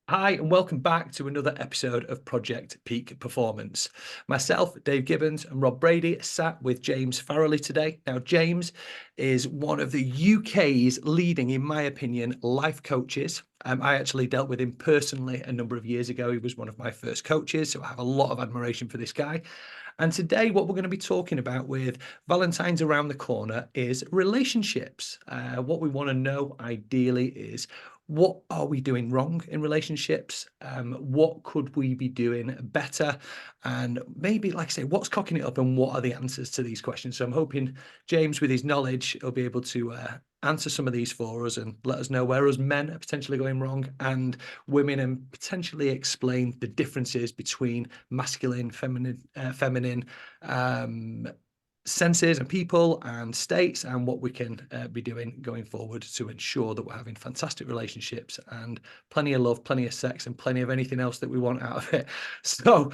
Hi, and welcome back to another episode of Project Peak Performance. Myself, Dave Gibbons, and Rob Brady sat with James Farrelly today. Now, James is one of the UK's leading, in my opinion, life coaches. I actually dealt with him personally a number of years ago. He was one of my first coaches, so I have a lot of admiration for this guy. And today, what we're going to be talking about with Valentine's around the corner is relationships. What we want to know ideally is what are we doing wrong in relationships? What could we be doing better? And maybe, like I say, what's cocking it up and what are the answers to these questions? So I'm hoping James, with his knowledge, will be able to answer some of these for us and let us know where us men are potentially going wrong and women, and potentially explain the differences between masculine, feminine senses and people and states, and what we can be doing going forward to ensure that we're having fantastic relationships and plenty of love, plenty of sex, and plenty of anything else that we want out of it. So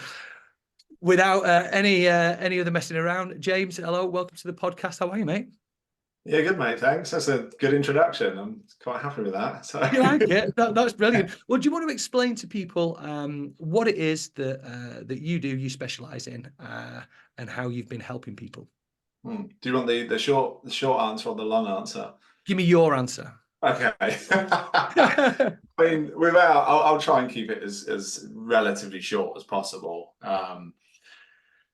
without any other messing around, James, hello, welcome to the podcast. How are you, mate? Yeah, good mate, thanks. That's a good introduction. I'm quite happy with that. So You like it? That's brilliant. Well, do you want to explain to people what it is that you do, you specialize in, and how you've been helping people? Do you want the short answer or the long answer? Give me your answer. Okay. I mean, I'll try and keep it as relatively short as possible.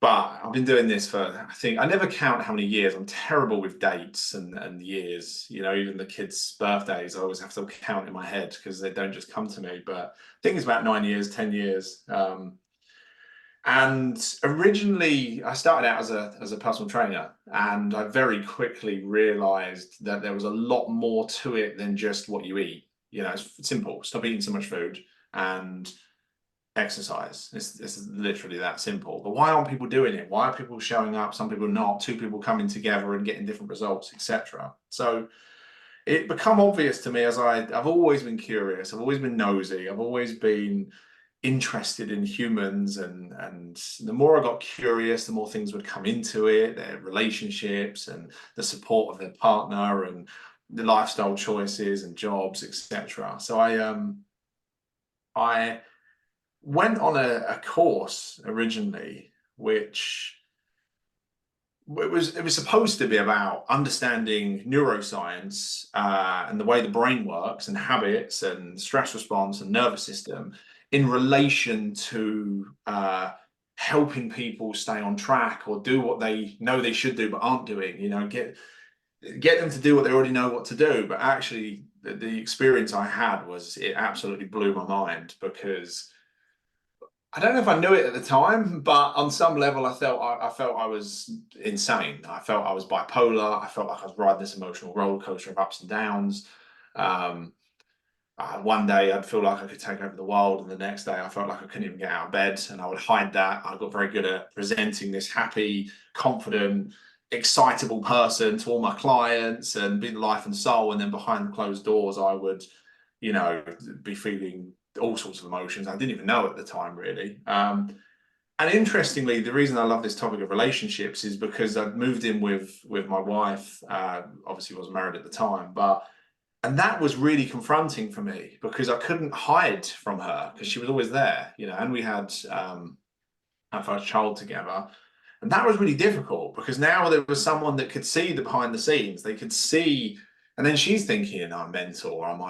But I've been doing this for, I think, I never count how many years. I'm terrible with dates and years. You know, even the kids' birthdays, I always have to count in my head because they don't just come to me. But I think it's about 9 years, 10 years. And originally, I started out as a personal trainer, and I very quickly realized that there was a lot more to it than just what you eat. You know, it's simple. Stop eating so much food and exercise. It's literally that simple. But why aren't people doing it? Why are people showing up? Some people not. Two people coming together and getting different results, etc. So it become obvious to me as I've always been curious. I've always been nosy. I've always been interested in humans, and the more I got curious, the more things would come into it, their relationships and the support of their partner and the lifestyle choices and jobs, etc. So I went on a course originally, which it was supposed to be about understanding neuroscience and the way the brain works and habits and stress response and nervous system in relation to helping people stay on track or do what they know they should do but aren't doing. You know, get them to do what they already know what to do. But actually, the experience I had was it absolutely blew my mind because I don't know if I knew it at the time, but on some level, I felt I was insane. I felt I was bipolar. I felt like I was riding this emotional roller coaster of ups and downs. Um, one day I'd feel like I could take over the world, and the next day I felt like I couldn't even get out of bed, and I would hide that. I got very good at presenting this happy, confident, excitable person to all my clients and be the life and soul. And then behind closed doors, I would, you know, be feeling all sorts of emotions I didn't even know at the time, really. And interestingly, the reason I love this topic of relationships is because I'd moved in with my wife. Obviously, wasn't married at the time, but and that was really confronting for me because I couldn't hide from her because she was always there, you know. And we had our first child together, and that was really difficult because now there was someone that could see the behind the scenes. They could see, and then she's thinking I'm mental or I'm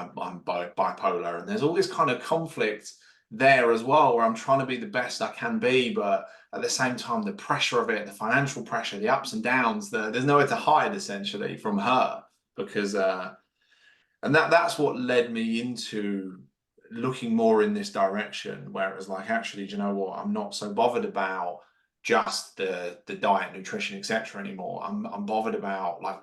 bipolar, and there's all this kind of conflict there as well, where I'm trying to be the best I can be, but at the same time, the pressure of it, the financial pressure, the ups and downs, there's nowhere to hide essentially from her because, and that's what led me into looking more in this direction, where it was like, actually, do you know what? I'm not so bothered about just the diet, nutrition, etc. anymore. I'm bothered about like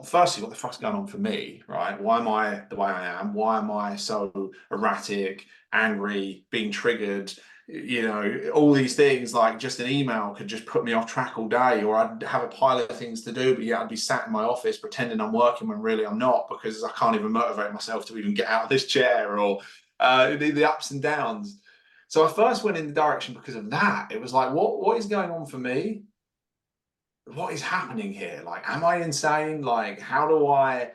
firstly, what the fuck's going on for me, right? Why am I the way I am? Why am I so erratic, angry, being triggered? You know, all these things, like just an email could just put me off track all day, or I'd have a pile of things to do, but yeah, I'd be sat in my office pretending I'm working when really I'm not because I can't even motivate myself to even get out of this chair, or the ups and downs. So I first went in the direction because of that. It was like, what is going on for me? What is happening here? Like, am I insane? Like, how do I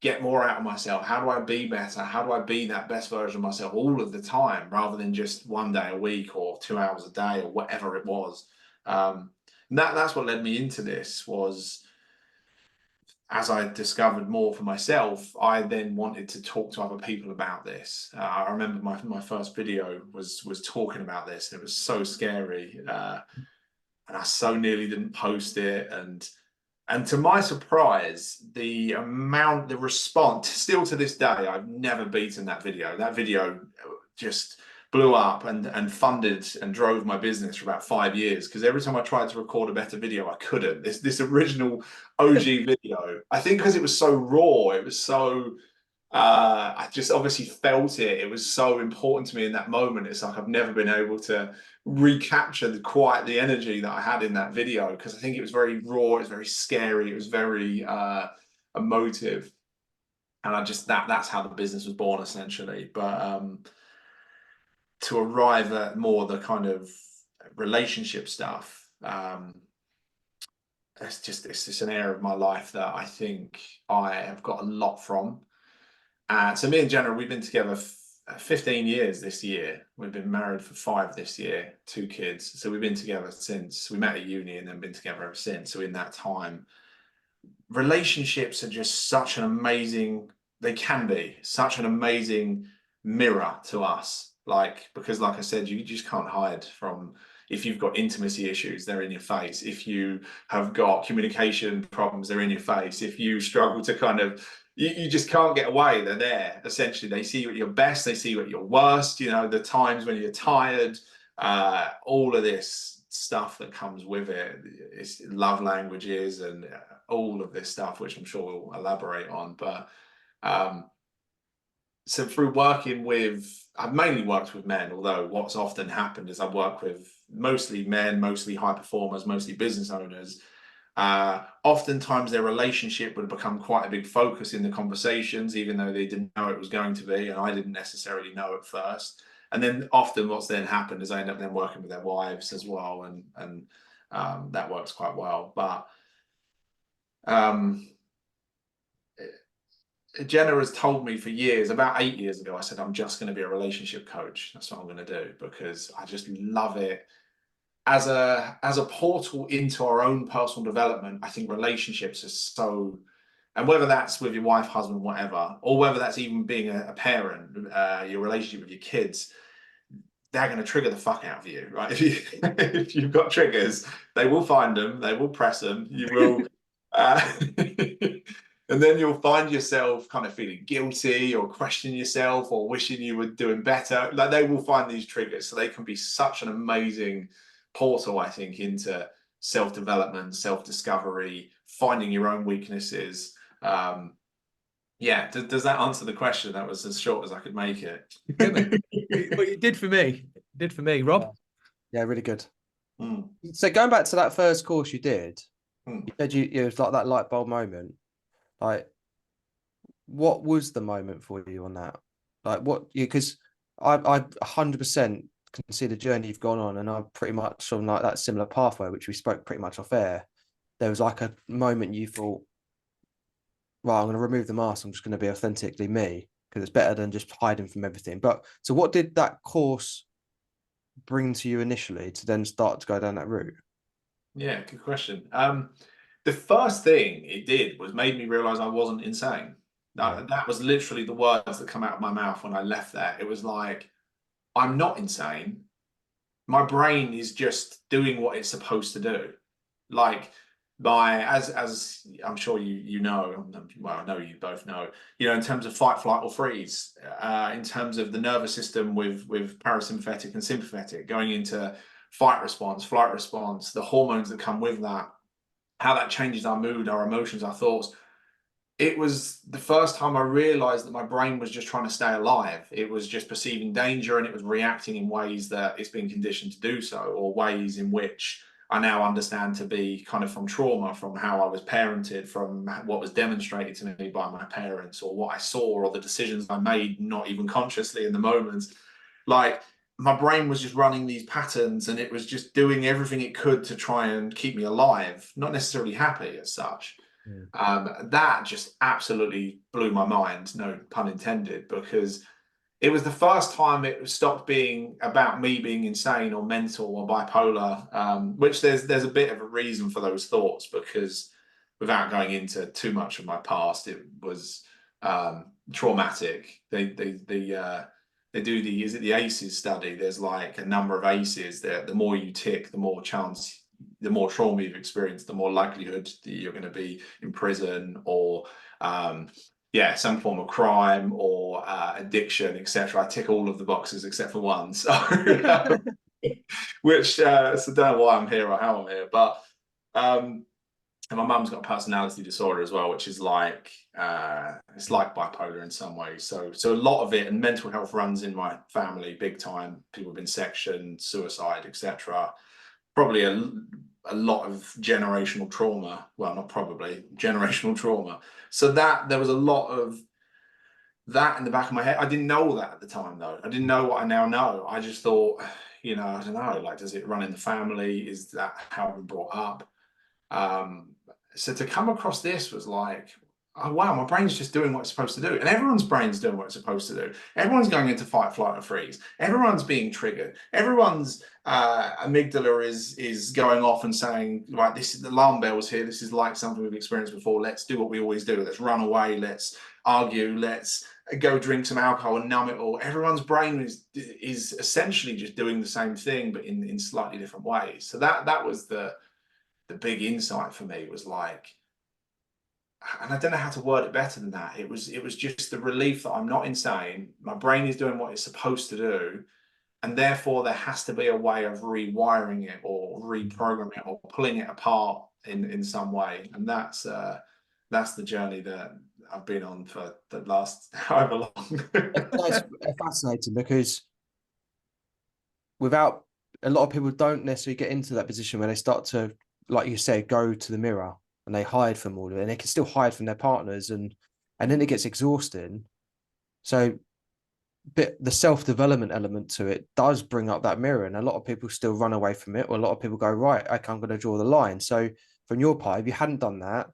get more out of myself? How do I be better? How do I be that best version of myself all of the time, rather than just one day a week or 2 hours a day or whatever it was? That's what led me into this. Was as I discovered more for myself, I then wanted to talk to other people about this. I remember my first video was talking about this, and it was so scary, and I so nearly didn't post it. And to my surprise, the response, still to this day, I've never beaten that video. That video just blew up and funded and drove my business for about 5 years. Because every time I tried to record a better video, I couldn't. This original OG video, I think because it was so raw, it was so I just obviously felt it. It was so important to me in that moment. It's like I've never been able to recapture quite the energy that I had in that video, because I think it was very raw, it was very scary, it was very emotive. And I just that's how the business was born, essentially. But to arrive at more the kind of relationship stuff, it's just an area of my life that I think I have got a lot from. So me and Jenna, we've been together 15 years this year. We've been married for 5 this year, 2 kids. So we've been together since we met at uni, and then been together ever since. So in that time, relationships are just such an amazing, they can be such an amazing mirror to us. Like, because like I said, you just can't hide from, if you've got intimacy issues, they're in your face. If you have got communication problems, they're in your face. If you struggle to kind of, you just can't get away. They're there. Essentially, they see you at your best. They see you at your worst. You know, the times when you're tired, all of this stuff that comes with it. It's love languages and all of this stuff, which I'm sure we'll elaborate on. But so through working with, I've mainly worked with men, although what's often happened is I've worked with mostly men, mostly high performers, mostly business owners. Oftentimes their relationship would become quite a big focus in the conversations, even though they didn't know it was going to be, and I didn't necessarily know at first. And then often what's then happened is I end up then working with their wives as well, and that works quite well. But Jenna has told me for years, about 8 years ago, I said, I'm just going to be a relationship coach. That's what I'm going to do, because I just love it. As a portal into our own personal development, I think relationships are so, and whether that's with your wife, husband, whatever, or whether that's even being a parent, your relationship with your kids, they're going to trigger the fuck out of you, right? If you've got triggers, they will find them, they will press them, you will, and then you'll find yourself kind of feeling guilty or questioning yourself or wishing you were doing better. Like, they will find these triggers, so they can be such an amazing portal, I think, into self-development, self-discovery, finding your own weaknesses. Yeah, does that answer the question? That was as short as I could make it. But you did for me. You did for me, Rob. Yeah, really good. Mm. So going back to that first course you did, Mm. you said it was like that light bulb moment. Like, what was the moment for you on that? Like, what you, because I 100% can see the journey you've gone on, and I'm pretty much on like that similar pathway, which we spoke pretty much off air. There was like a moment you thought, right, I'm going to remove the mask. I'm just going to be authentically me, because it's better than just hiding from everything. But so what did that course bring to you initially to then start to go down that route? Yeah, good question. The first thing it did was made me realize I wasn't insane. That was literally the words that come out of my mouth when I left there. It was like, I'm not insane. My brain is just doing what it's supposed to do. Like, as I'm sure you know, well, I know you both know, you know, in terms of fight, flight, or freeze, in terms of the nervous system with parasympathetic and sympathetic, going into fight response, flight response, the hormones that come with that, how that changes our mood, our emotions, our thoughts. It was the first time I realized that my brain was just trying to stay alive. It was just perceiving danger, and it was reacting in ways that it's been conditioned to do so, or ways in which I now understand to be kind of from trauma, from how I was parented, from what was demonstrated to me by my parents, or what I saw, or the decisions I made, not even consciously in the moments. Like, my brain was just running these patterns, and it was just doing everything it could to try and keep me alive, not necessarily happy as such. That just absolutely blew my mind, no pun intended, because it was the first time it stopped being about me being insane or mental or bipolar, which there's a bit of a reason for those thoughts, because without going into too much of my past, it was traumatic. They do the ACEs study. There's like a number of ACEs that the more you tick, the more trauma you've experienced, the more likelihood that you're going to be in prison or some form of crime or addiction, etc. I tick all of the boxes except for one. So, so I don't know why I'm here or how I'm here, but and my mum's got a personality disorder as well, which is like it's like bipolar in some ways. So a lot of it, and mental health runs in my family big time. People have been sectioned, suicide, etc. Probably a lot of generational trauma. Well, not probably, generational trauma. So that there was a lot of that in the back of my head. I didn't know that at the time, though. I didn't know what I now know. I just thought, I don't know, like, does it run in the family? Is that how I've been brought up? So to come across this was like, oh wow, my brain's just doing what it's supposed to do. And everyone's brain's doing what it's supposed to do. Everyone's going into fight, flight, or freeze. Everyone's being triggered. Everyone's amygdala is going off and saying, right, this is the alarm bells here. This is like something we've experienced before. Let's do what we always do. Let's run away. Let's argue. Let's go drink some alcohol and numb it all. Everyone's brain is essentially just doing the same thing, but in slightly different ways. So that was the big insight for me, was like, and I don't know how to word it better than that. It was just the relief that I'm not insane. My brain is doing what it's supposed to do, and therefore there has to be a way of rewiring it or reprogramming it or pulling it apart in some way. And that's the journey that I've been on for the last however long. That's fascinating, because without, a lot of people don't necessarily get into that position where they start to, like you said, go to the mirror and they hide from all of it, and they can still hide from their partners, and then it gets exhausting. So, but the self-development element to it does bring up that mirror, and a lot of people still run away from it, or a lot of people go, right, okay, I'm going to draw the line. So from your part, if you hadn't done that,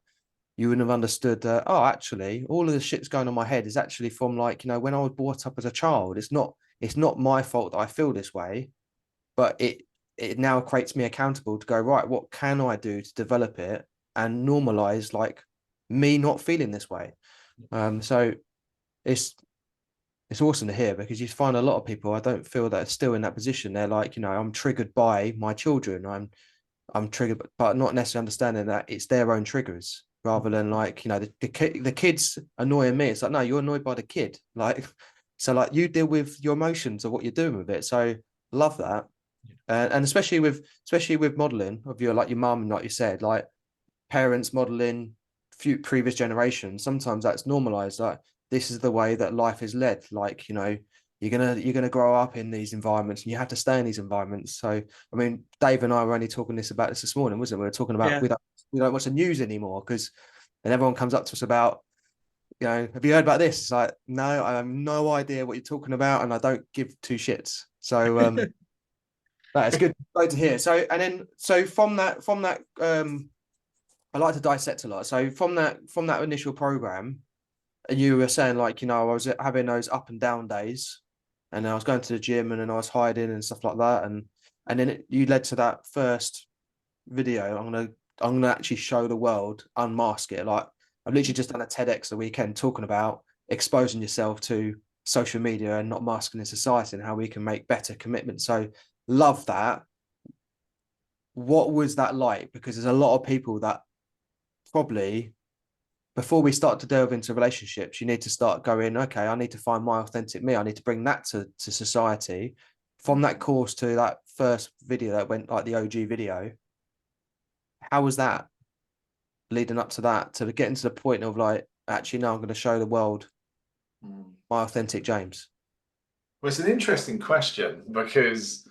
you wouldn't have understood that, oh, actually, all of the shit's going on my head is actually from, like, when I was brought up as a child. It's not my fault that I feel this way, but it now creates me accountable to go, right, what can I do to develop it and normalize, like, me not feeling this way. So it's awesome to hear, because you find a lot of people, I don't feel, that are still in that position. They're like, I'm triggered by my children. I'm triggered, but not necessarily understanding that it's their own triggers, rather than like, the kids annoying me. It's like, no, you're annoyed by the kid. Like, so like, you deal with your emotions or what you're doing with it. So love that. And especially with modeling of your, like your mum, like you said, like parents modeling previous generations, sometimes that's normalized. Like, this is the way that life is led. Like, you're gonna grow up in these environments, and you have to stay in these environments. So I mean, Dave and I were only talking about this morning, wasn't it? We were talking about, we don't watch the news anymore, because and everyone comes up to us about, have you heard about this? It's like, no, I have no idea what you're talking about, and I don't give two shits. So that is good to hear. So, and then, so from that, I like to dissect a lot. So from that initial program, and you were saying, like, I was having those up and down days, and I was going to the gym, and then I was hiding and stuff like that, and then you led to that first video. I'm gonna actually show the world, unmask it. Like, I've literally just done a TEDx the weekend talking about exposing yourself to social media and not masking in society, and how we can make better commitments. So love that. What was that like? Because there's a lot of people that probably, before we start to delve into relationships, you need to start going, okay, I need to find my authentic me. I need to bring that to society. From that course to that first video that went, like the OG video, how was that leading up to that, to getting to the point of like, actually, no, I'm going to show the world my authentic James? Well, it's an interesting question, because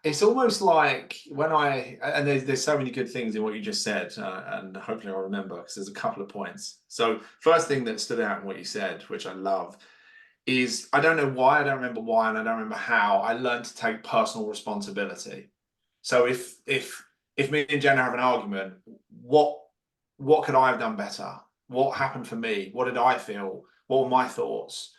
it's almost like when and there's so many good things in what you just said, and hopefully I'll remember, because there's a couple of points. So first thing that stood out in what you said, which I love, is I don't know why, I don't remember why, and I don't remember how, I learned to take personal responsibility. So if me and Jenna have an argument, what what could I have done better? What happened for me? What did I feel? What were my thoughts?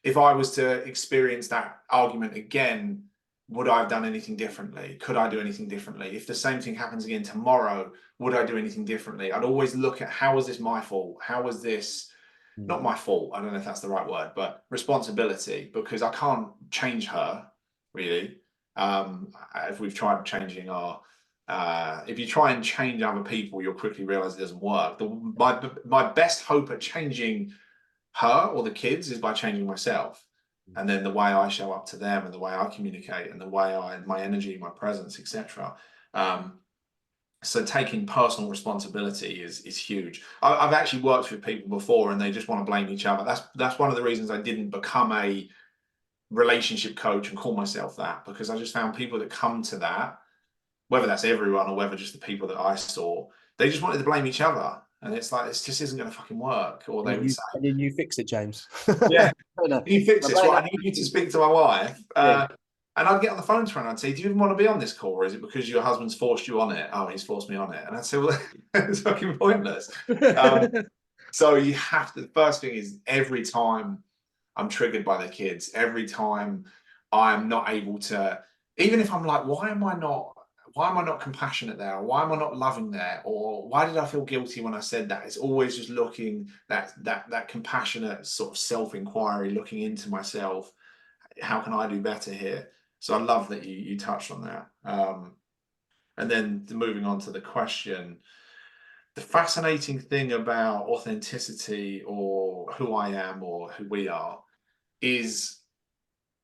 If I was to experience that argument again, would I have done anything differently? Could I do anything differently? If the same thing happens again tomorrow, would I do anything differently? I'd always look at, how was this my fault? How was this not my fault? I don't know if that's the right word, but responsibility, because I can't change her really. If we've tried changing our if you try and change other people, you'll quickly realize it doesn't work. My best hope at changing her or the kids is by changing myself, and then the way I show up to them, and the way I communicate, and the way my energy, my presence, etc. So taking personal responsibility is huge. I've actually worked with people before, and they just want to blame each other. That's one of the reasons I didn't become a relationship coach and call myself that, because I just found people that come to that, whether that's everyone or whether just the people that I saw, they just wanted to blame each other. And it's like, this just isn't going to fucking work. Or they would say, and then you fix it, James. yeah, No, you fix this, no, right? I need you to speak to my wife. Yeah. And I'd get on the phone to her and I'd say, do you even want to be on this call? Or is it because your husband's forced you on it? Oh, he's forced me on it. And I'd say, well, it's fucking pointless. So you have to, the first thing is, every time I'm triggered by the kids, every time I'm not able to, even if I'm like, why am I not compassionate there? Or why am I not loving there? Or why did I feel guilty when I said that? It's always just looking that compassionate sort of self-inquiry, looking into myself. How can I do better here? So I love that you touched on that. And then moving on to the question, the fascinating thing about authenticity, or who I am or who we are, is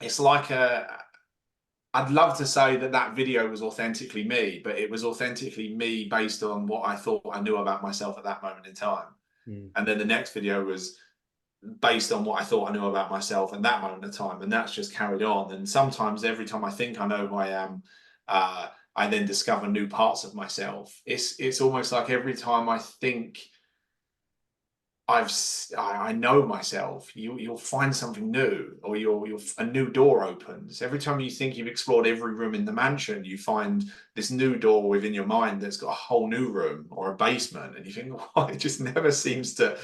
it's like I'd love to say that video was authentically me, but it was authentically me based on what I thought I knew about myself at that moment in time. And then the next video was based on what I thought I knew about myself at that moment in time, and that's just carried on. And sometimes every time I think I know who I am, I then discover new parts of myself. It's almost like every time I think I know myself, you'll find something new, or a new door opens. Every time you think you've explored every room in the mansion, you find this new door within your mind that's got a whole new room or a basement, and you think, oh, it just never seems to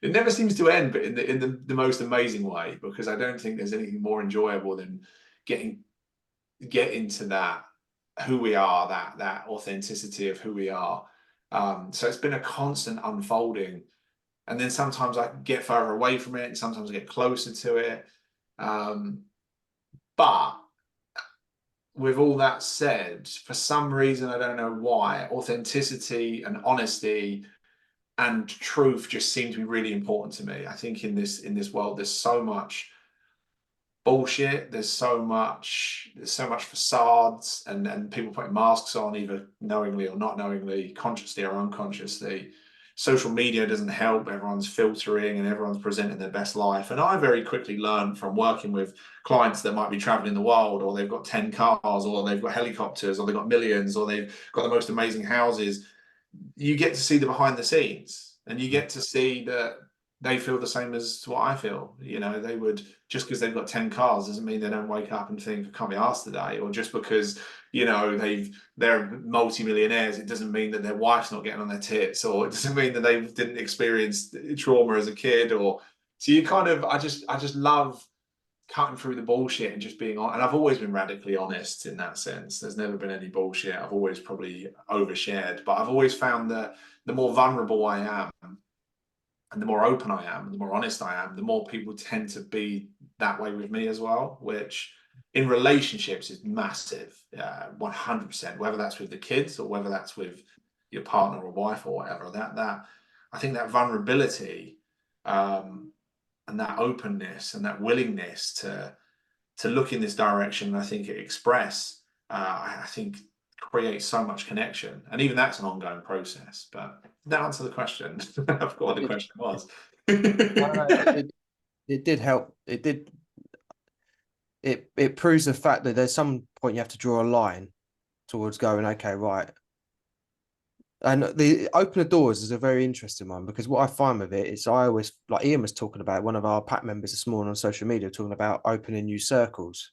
end, but in the most amazing way, because I don't think there's anything more enjoyable than get into that, who we are, that authenticity of who we are. So it's been a constant unfolding. And then sometimes I get further away from it, and sometimes I get closer to it. But with all that said, for some reason, I don't know why, authenticity and honesty and truth just seem to be really important to me. I think in this world, there's so much bullshit. There's so much facades, and people putting masks on, either knowingly or not knowingly, consciously or unconsciously. Social media doesn't help. Everyone's filtering and everyone's presenting their best life. And I very quickly learned from working with clients that might be traveling the world, or they've got 10 cars, or they've got helicopters, or they've got millions, or they've got the most amazing houses. You get to see the behind the scenes, and you get to see that they feel the same as what I feel. You know, they would, just because they've got 10 cars doesn't mean they don't wake up and think, I can't be asked today. Or just because, you know, they're multi-millionaires, it doesn't mean that their wife's not getting on their tits, or it doesn't mean that they didn't experience trauma as a kid. Or so you kind of, I just love cutting through the bullshit and just being on. And I've always been radically honest in that sense. There's never been any bullshit. I've always probably overshared, but I've always found that the more vulnerable I am, and the more open I am, and the more honest I am, the more people tend to be that way with me as well, which in relationships is massive, 100%, whether that's with the kids or whether that's with your partner or wife or whatever. That I think that vulnerability, and that openness and that willingness to look in this direction, I think express, I think creates so much connection, and even that's an ongoing process. But that answer the question. I forgot what the question was. It did help. It proves the fact that there's some point you have to draw a line towards going, okay, right. And the open the doors is a very interesting one, because what I find with it is, I always, like Ian was talking about, one of our pack members this morning on social media, talking about opening new circles.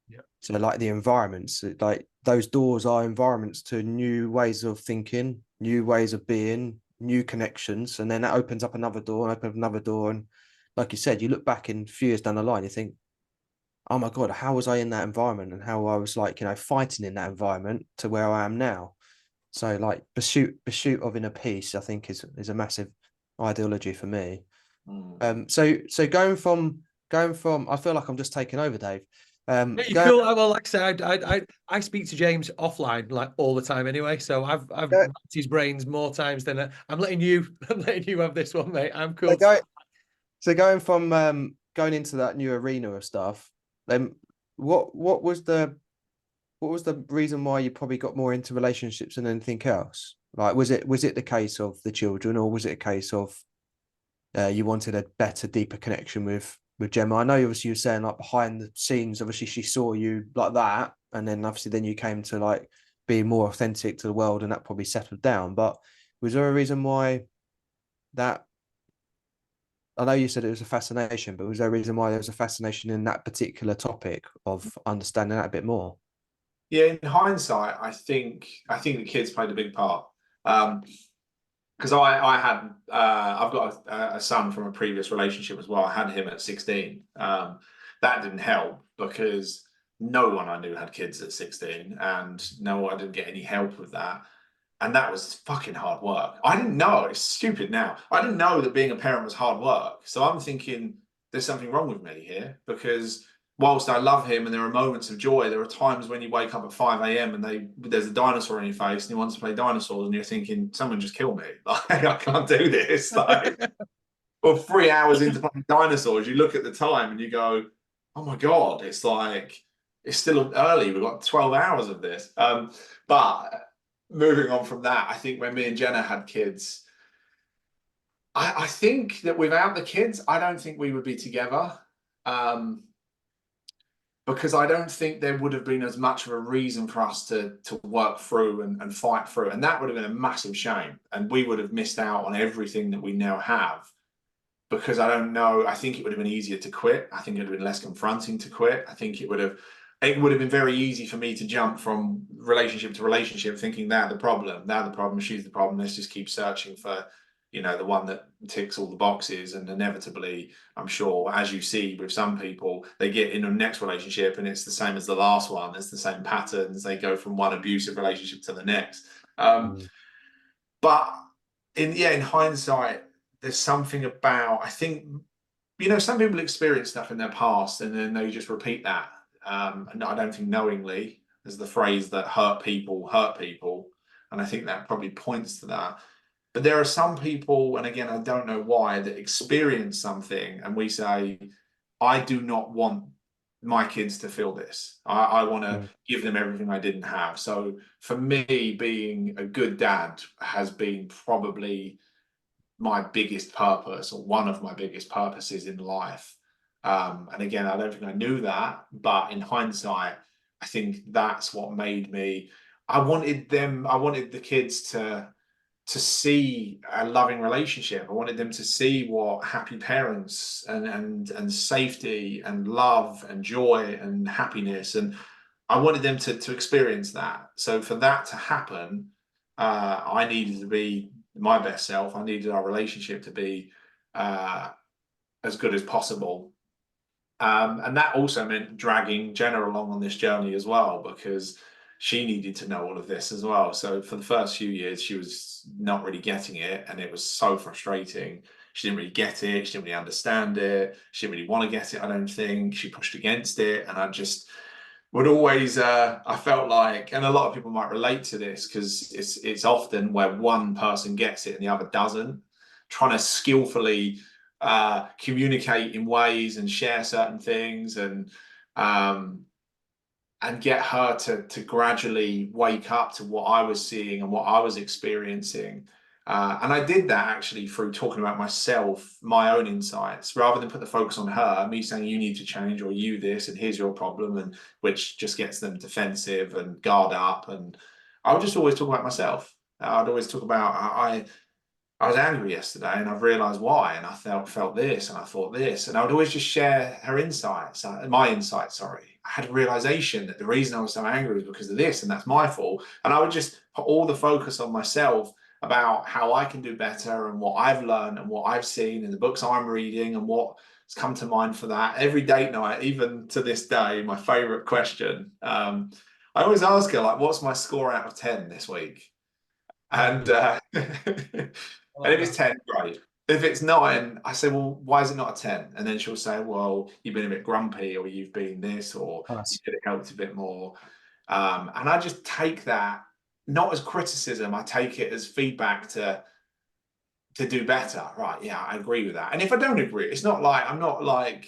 Yeah. So like the environments, like those doors are environments to new ways of thinking, new ways of being, new connections, and then that opens up another door and opens up another door. And like you said, you look back in a few years down the line, you think, oh my God, how was I in that environment, and how I was like, fighting in that environment to where I am now. So like pursuit of inner peace, I think is a massive ideology for me. So going from I feel like I'm just taking over, Dave. Yeah, you're Going, cool. Well, like I said, I speak to James offline like all the time anyway. So I've go, racked his brains more times than I'm letting you I'm letting you have this one, mate. I'm so cool. go, so going from going into that new arena of stuff, then what was the reason why you probably got more into relationships than anything else? Like, was it the case of the children, or was it a case of you wanted a better, deeper connection with Gemma? I know obviously you were saying like behind the scenes, obviously she saw you like that, and then obviously then you came to like be more authentic to the world, and that probably settled down. But was there a reason why that? I know you said it was a fascination, but was there a reason why there was a fascination in that particular topic of understanding that a bit more? Yeah, in hindsight, I think the kids played a big part. Because I had I've got a son from a previous relationship as well. I had him at 16. That didn't help because no one I knew had kids at 16, and no, I didn't get any help with that. And that was fucking hard work. I didn't know. It's stupid now. I didn't know that being a parent was hard work. So I'm thinking there's something wrong with me here, because whilst I love him and there are moments of joy, there are times when you wake up at 5 a.m. and there's a dinosaur in your face and he wants to play dinosaurs, and you're thinking, someone just kill me. Like, I can't do this. Like, or 3 hours into playing dinosaurs, you look at the time and you go, oh my God, it's like, it's still early. We've got 12 hours of this. But moving on from that, I think when me and Jenna had kids, I think that without the kids, I don't think we would be together. Um, because I don't think there would have been as much of a reason for us to work through and fight through. And that would have been a massive shame. And we would have missed out on everything that we now have, because I don't know. I think it would have been easier to quit. I think it would have been less confronting to quit. I think it would have been very easy for me to jump from relationship to relationship, thinking they're the problem, she's the problem. Let's just keep searching for, the one that ticks all the boxes. And inevitably, I'm sure, as you see with some people, they get in a next relationship and it's the same as the last one. It's the same patterns. They go from one abusive relationship to the next. Mm. But in hindsight, there's something about, I think, some people experience stuff in their past and then they just repeat that. And I don't think knowingly, there's the phrase that hurt people hurt people. And I think that probably points to that. But there are some people, and again, I don't know why, that experience something and we say, I do not want my kids to feel this. I want to Mm. give them everything I didn't have. So for me, being a good dad has been probably my biggest purpose, or one of my biggest purposes in life. And again, I don't think I knew that, but in hindsight, I think that's what made me. I wanted the kids to see a loving relationship. I wanted them to see what happy parents and safety and love and joy and happiness, and I wanted them to experience that. So for that to happen, I needed to be my best self. I needed our relationship to be uh, as good as possible. And that also meant dragging Jenna along on this journey as well, because she needed to know all of this as well. So for the first few years, she was not really getting it, and it was so frustrating. She didn't really get it. She didn't really understand it. She didn't really want to get it, I don't think. She pushed against it, and I just would always I felt like, and a lot of people might relate to this, because it's often where one person gets it and the other doesn't, trying to skillfully communicate in ways and share certain things, um, and get her to gradually wake up to what I was seeing and what I was experiencing. And I did that actually through talking about myself, my own insights, rather than put the focus on her, me saying, you need to change, or you this, and here's your problem, and which just gets them defensive and guard up. And I would just always talk about myself. I'd always talk about, I was angry yesterday and I've realized why, and I felt this and I thought this, and I would always just share her insights, my insights, sorry. I had a realization that the reason I was so angry was because of this, and that's my fault. And I would just put all the focus on myself about how I can do better and what I've learned and what I've seen in the books I'm reading and what's come to mind for that. Every date night, even to this day, my favorite question. I always ask her, like, what's my score out of 10 this week? And and if it's 10, great. If it's 9, I say, well, why is it not a 10? And then she'll say, well, you've been a bit grumpy, or you've been this, or you could have helped a bit more. And I just take that not as criticism, I take it as feedback to do better. Right, yeah, I agree with that. And if I don't agree, it's not like I'm not like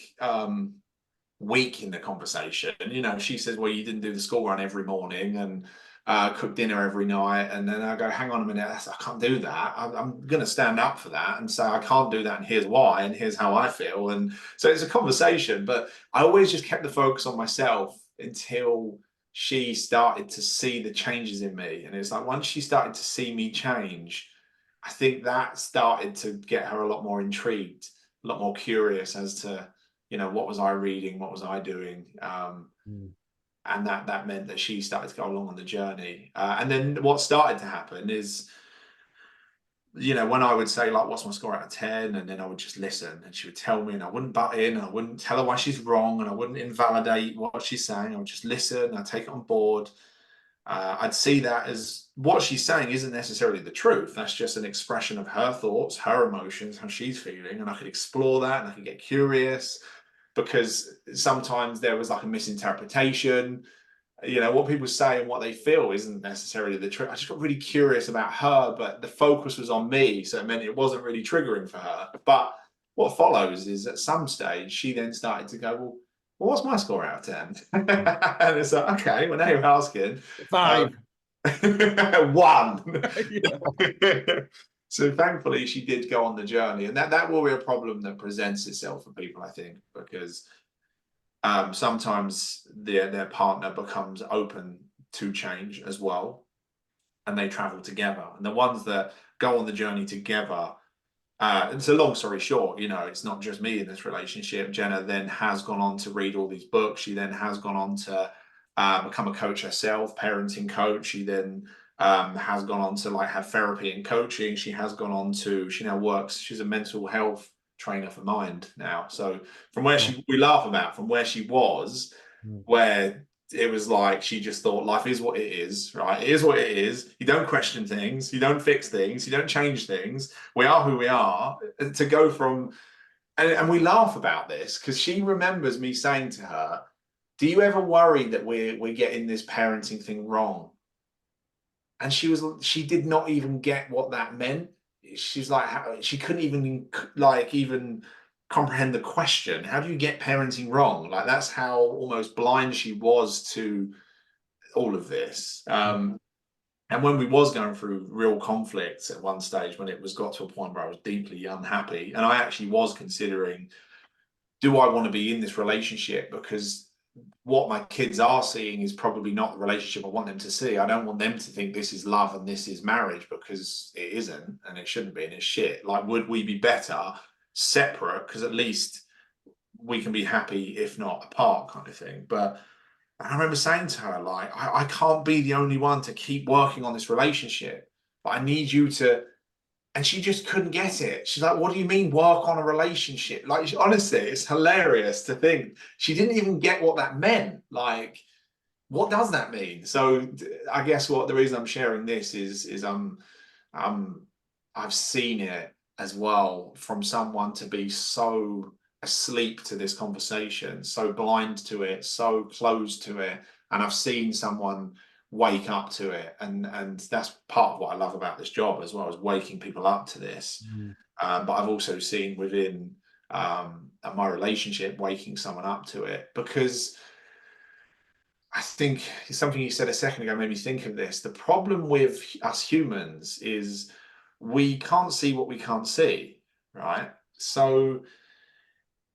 weak in the conversation. You know, she says, well, you didn't do the school run every morning and cook dinner every night. And then I go, hang on a minute, I can't do that. I'm going to stand up for that and say, I can't do that. And here's why. And here's how I feel. And so it's a conversation. But I always just kept the focus on myself until she started to see the changes in me. And it's like, once she started to see me change, I think that started to get her a lot more intrigued, a lot more curious as to, you know, what was I reading? What was I doing? And that meant that she started to go along on the journey. And then what started to happen is, you know, when I would say, like, what's my score out of 10? And then I would just listen and she would tell me, and I wouldn't butt in, and I wouldn't tell her why she's wrong, and I wouldn't invalidate what she's saying. I would just listen, I'd take it on board. I'd see that as what she's saying isn't necessarily the truth. That's just an expression of her thoughts, her emotions, how she's feeling. And I could explore that and I could get curious, because sometimes there was like a misinterpretation. You know, what people say and what they feel isn't necessarily the truth. I just got really curious about her, but the focus was on me, so it meant it wasn't really triggering for her. But what follows is, at some stage she then started to go, well, what's my score out of 10? And it's like, okay, well, now you're asking. 5. 1. Yeah. So thankfully she did go on the journey, and that will be a problem that presents itself for people, I think, because sometimes their partner becomes open to change as well, and they travel together. And the ones that go on the journey together, it's a long story short, you know, it's not just me in this relationship. Jenna then has gone on to read all these books. She then has gone on to become a coach herself, parenting coach. She then has gone on to like have therapy and coaching. She has gone on to, she now works, she's a mental health trainer for Mind now. So from where we laugh about, from where she was, where it was like she just thought life is what it is, right? It is what it is. You don't question things, you don't fix things, you don't change things. We are who we are. To go from, and we laugh about this because she remembers me saying to her, do you ever worry that we're getting this parenting thing wrong? And she did not even get what that meant. She's like, she couldn't even comprehend the question. How do you get parenting wrong? Like, that's how almost blind she was to all of this. And when we was going through real conflicts at one stage, when it was got to a point where I was deeply unhappy, and I actually was considering, do I want to be in this relationship? Because what my kids are seeing is probably not the relationship I want them to see. I don't want them to think this is love and this is marriage, because it isn't, and it shouldn't be, and it's shit. Like, would we be better separate? Because at least we can be happy, if not apart, kind of thing. But I remember saying to her, like, I can't be the only one to keep working on this relationship, but I need you to. And she just couldn't get it. She's like, what do you mean work on a relationship? Like, honestly, it's hilarious to think she didn't even get what that meant. Like, what does that mean? So I guess the reason I'm sharing this is I've seen it as well, from someone to be so asleep to this conversation, so blind to it, so closed to it. And I've seen someone wake up to it, and that's part of what I love about this job, as well as waking people up to this. But I've also seen within my relationship, waking someone up to it, because I think something you said a second ago made me think of this. The problem with us humans is we can't see what we can't see, right? So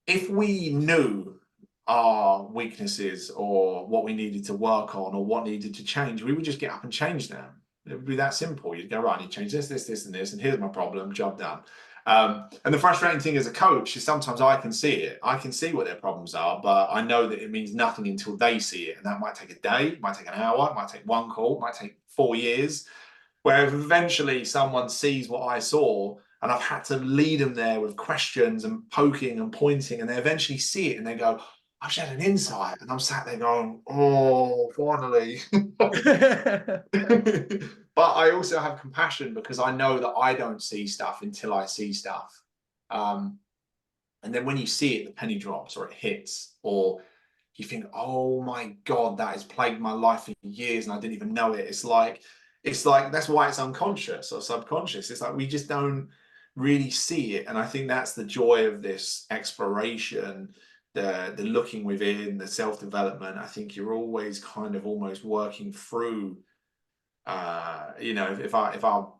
if we knew our weaknesses or what we needed to work on or what needed to change, we would just get up and change them. It would be that simple. You'd go, right, I need to change this, and this, and here's my problem, job done. And the frustrating thing as a coach is sometimes I can see it. I can see what their problems are, but I know that it means nothing until they see it. And that might take a day, it might take an hour, it might take one call, it might take 4 years. where eventually someone sees what I saw, and I've had to lead them there with questions and poking and pointing, and they eventually see it and they go, I've just had an insight. And I'm sat there going, oh, finally. But I also have compassion because I know that I don't see stuff until I see stuff. And then when you see it, the penny drops or it hits, or you think, oh my God, that has plagued my life for years and I didn't even know it. It's like that's why it's unconscious or subconscious. It's like we just don't really see it. And I think that's the joy of this exploration, the looking within, the self-development. I think you're always kind of almost working through if our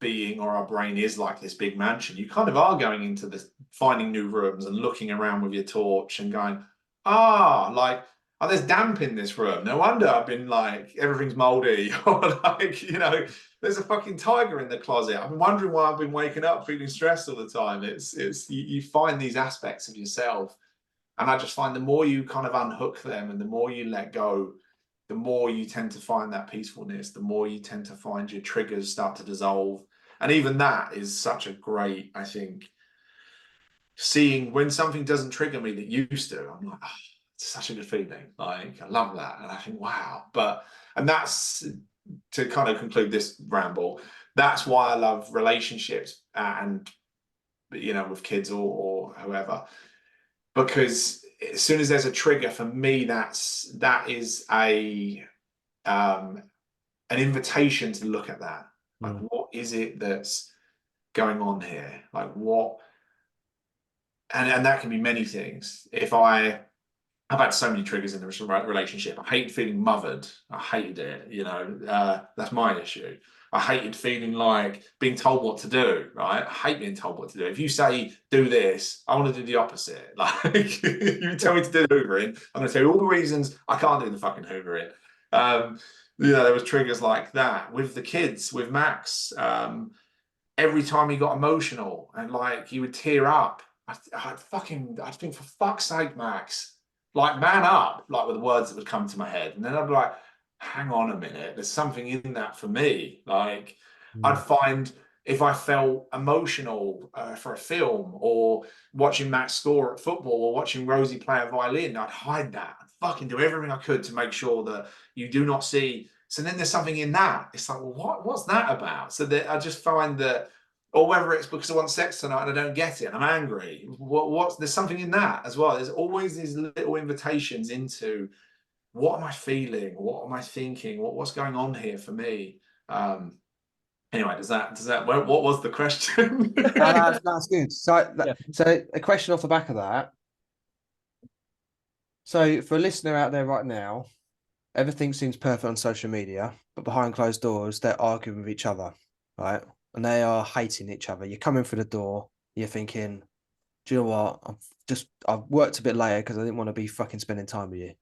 being or our brain is like this big mansion, you kind of are going into this, finding new rooms and looking around with your torch and going, like, oh, there's damp in this room. No wonder I've been like, everything's moldy. Or like, there's a fucking tiger in the closet. I've been wondering why I've been waking up feeling stressed all the time. It's you find these aspects of yourself. And I just find the more you kind of unhook them and the more you let go, the more you tend to find that peacefulness, the more you tend to find your triggers start to dissolve. And even that is such a great, I think, seeing when something doesn't trigger me that used to, I'm like, oh, it's such a good feeling. Like, I love that. And I think, wow. And that's, to kind of conclude this ramble, that's why I love relationships and, with kids or whoever, because as soon as there's a trigger for me, that is an invitation to look at that. Like, what is it that's going on here? Like, what? And that can be many things. I've had so many triggers in the relationship. I hate feeling mothered. I hated it. That's my issue. I hated feeling like being told what to do, right? I hate being told what to do. If you say, do this, I want to do the opposite. Like, you tell me to do the hoovering, I'm going to tell you all the reasons I can't do the fucking hoovering. There was triggers like that. With the kids, with Max, every time he got emotional and like he would tear up, I'd think, for fuck's sake, Max, like, man up, like, with the words that would come to my head. And then I'd be like, hang on a minute, there's something in that for me. Like, I'd find if I felt emotional for a film or watching Max score at football or watching Rosie play a violin, I'd hide that. I'd fucking do everything I could to make sure that you do not see. So then there's something in that. It's like, well, what's that about? So that I just find that, or whether it's because I want sex tonight and I don't get it and I'm angry. There's something in that as well. There's always these little invitations into, what am I feeling? What am I thinking? What's going on here for me? Anyway, does that what was the question? No, that's good. So a question off the back of that. So for a listener out there right now, everything seems perfect on social media, but behind closed doors, they're arguing with each other, right? And they are hating each other. You're coming through the door, you're thinking, do you know what? I've worked a bit later because I didn't want to be fucking spending time with you.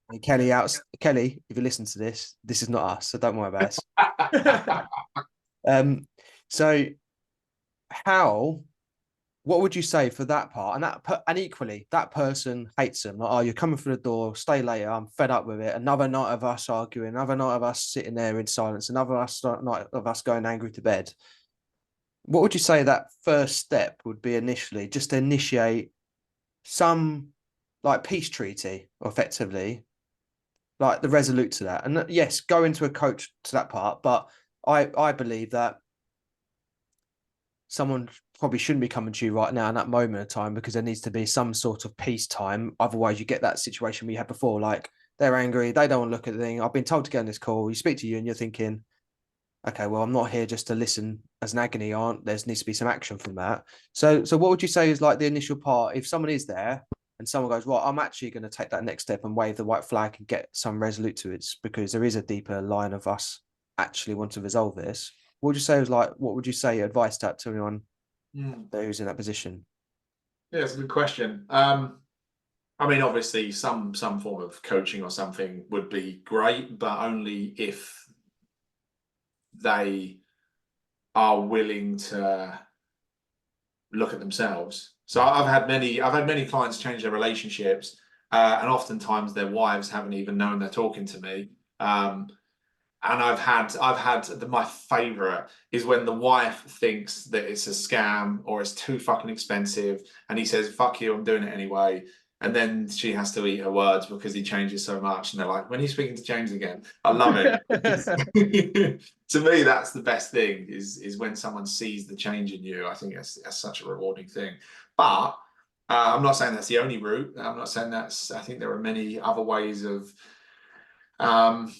And Kelly, if you listen to this is not us, so don't worry about it. So what would you say for that part? And equally, that person hates them. Like, oh, you're coming through the door, stay later. I'm fed up with it. Another night of us arguing, another night of us sitting there in silence, another night of us going angry to bed. What would you say that first step would be initially, just to initiate some like peace treaty, effectively, like the resolute to that? And yes, go into a coach to that part, but I believe that someone probably shouldn't be coming to you right now in that moment of time, because there needs to be some sort of peace time. Otherwise, you get that situation we had before, like they're angry, they don't want to look at the thing. I've been told to get on this call. You speak to you and you're thinking, okay, well, I'm not here just to listen as an agony aunt. There needs to be some action from that. So what would you say is like the initial part? If someone is there and someone goes, well, I'm actually going to take that next step and wave the white flag and get some resolute to it, because there is a deeper line of us actually want to resolve this. What would you say is like, what would you say advice to anyone who's in that position? Yeah, it's a good question. I mean, obviously, some form of coaching or something would be great, but only if they are willing to look at themselves. So I've had many clients change their relationships, and oftentimes their wives haven't even known they're talking to me. And my favorite is when the wife thinks that it's a scam or it's too fucking expensive, and he says, "Fuck you, I'm doing it anyway." And then she has to eat her words because he changes so much. And they're like, "When are you speaking to James again?" I love it. To me, that's the best thing is when someone sees the change in you. I think that's such a rewarding thing. But I'm not saying that's the only route. I'm not saying I think there are many other ways of. Um,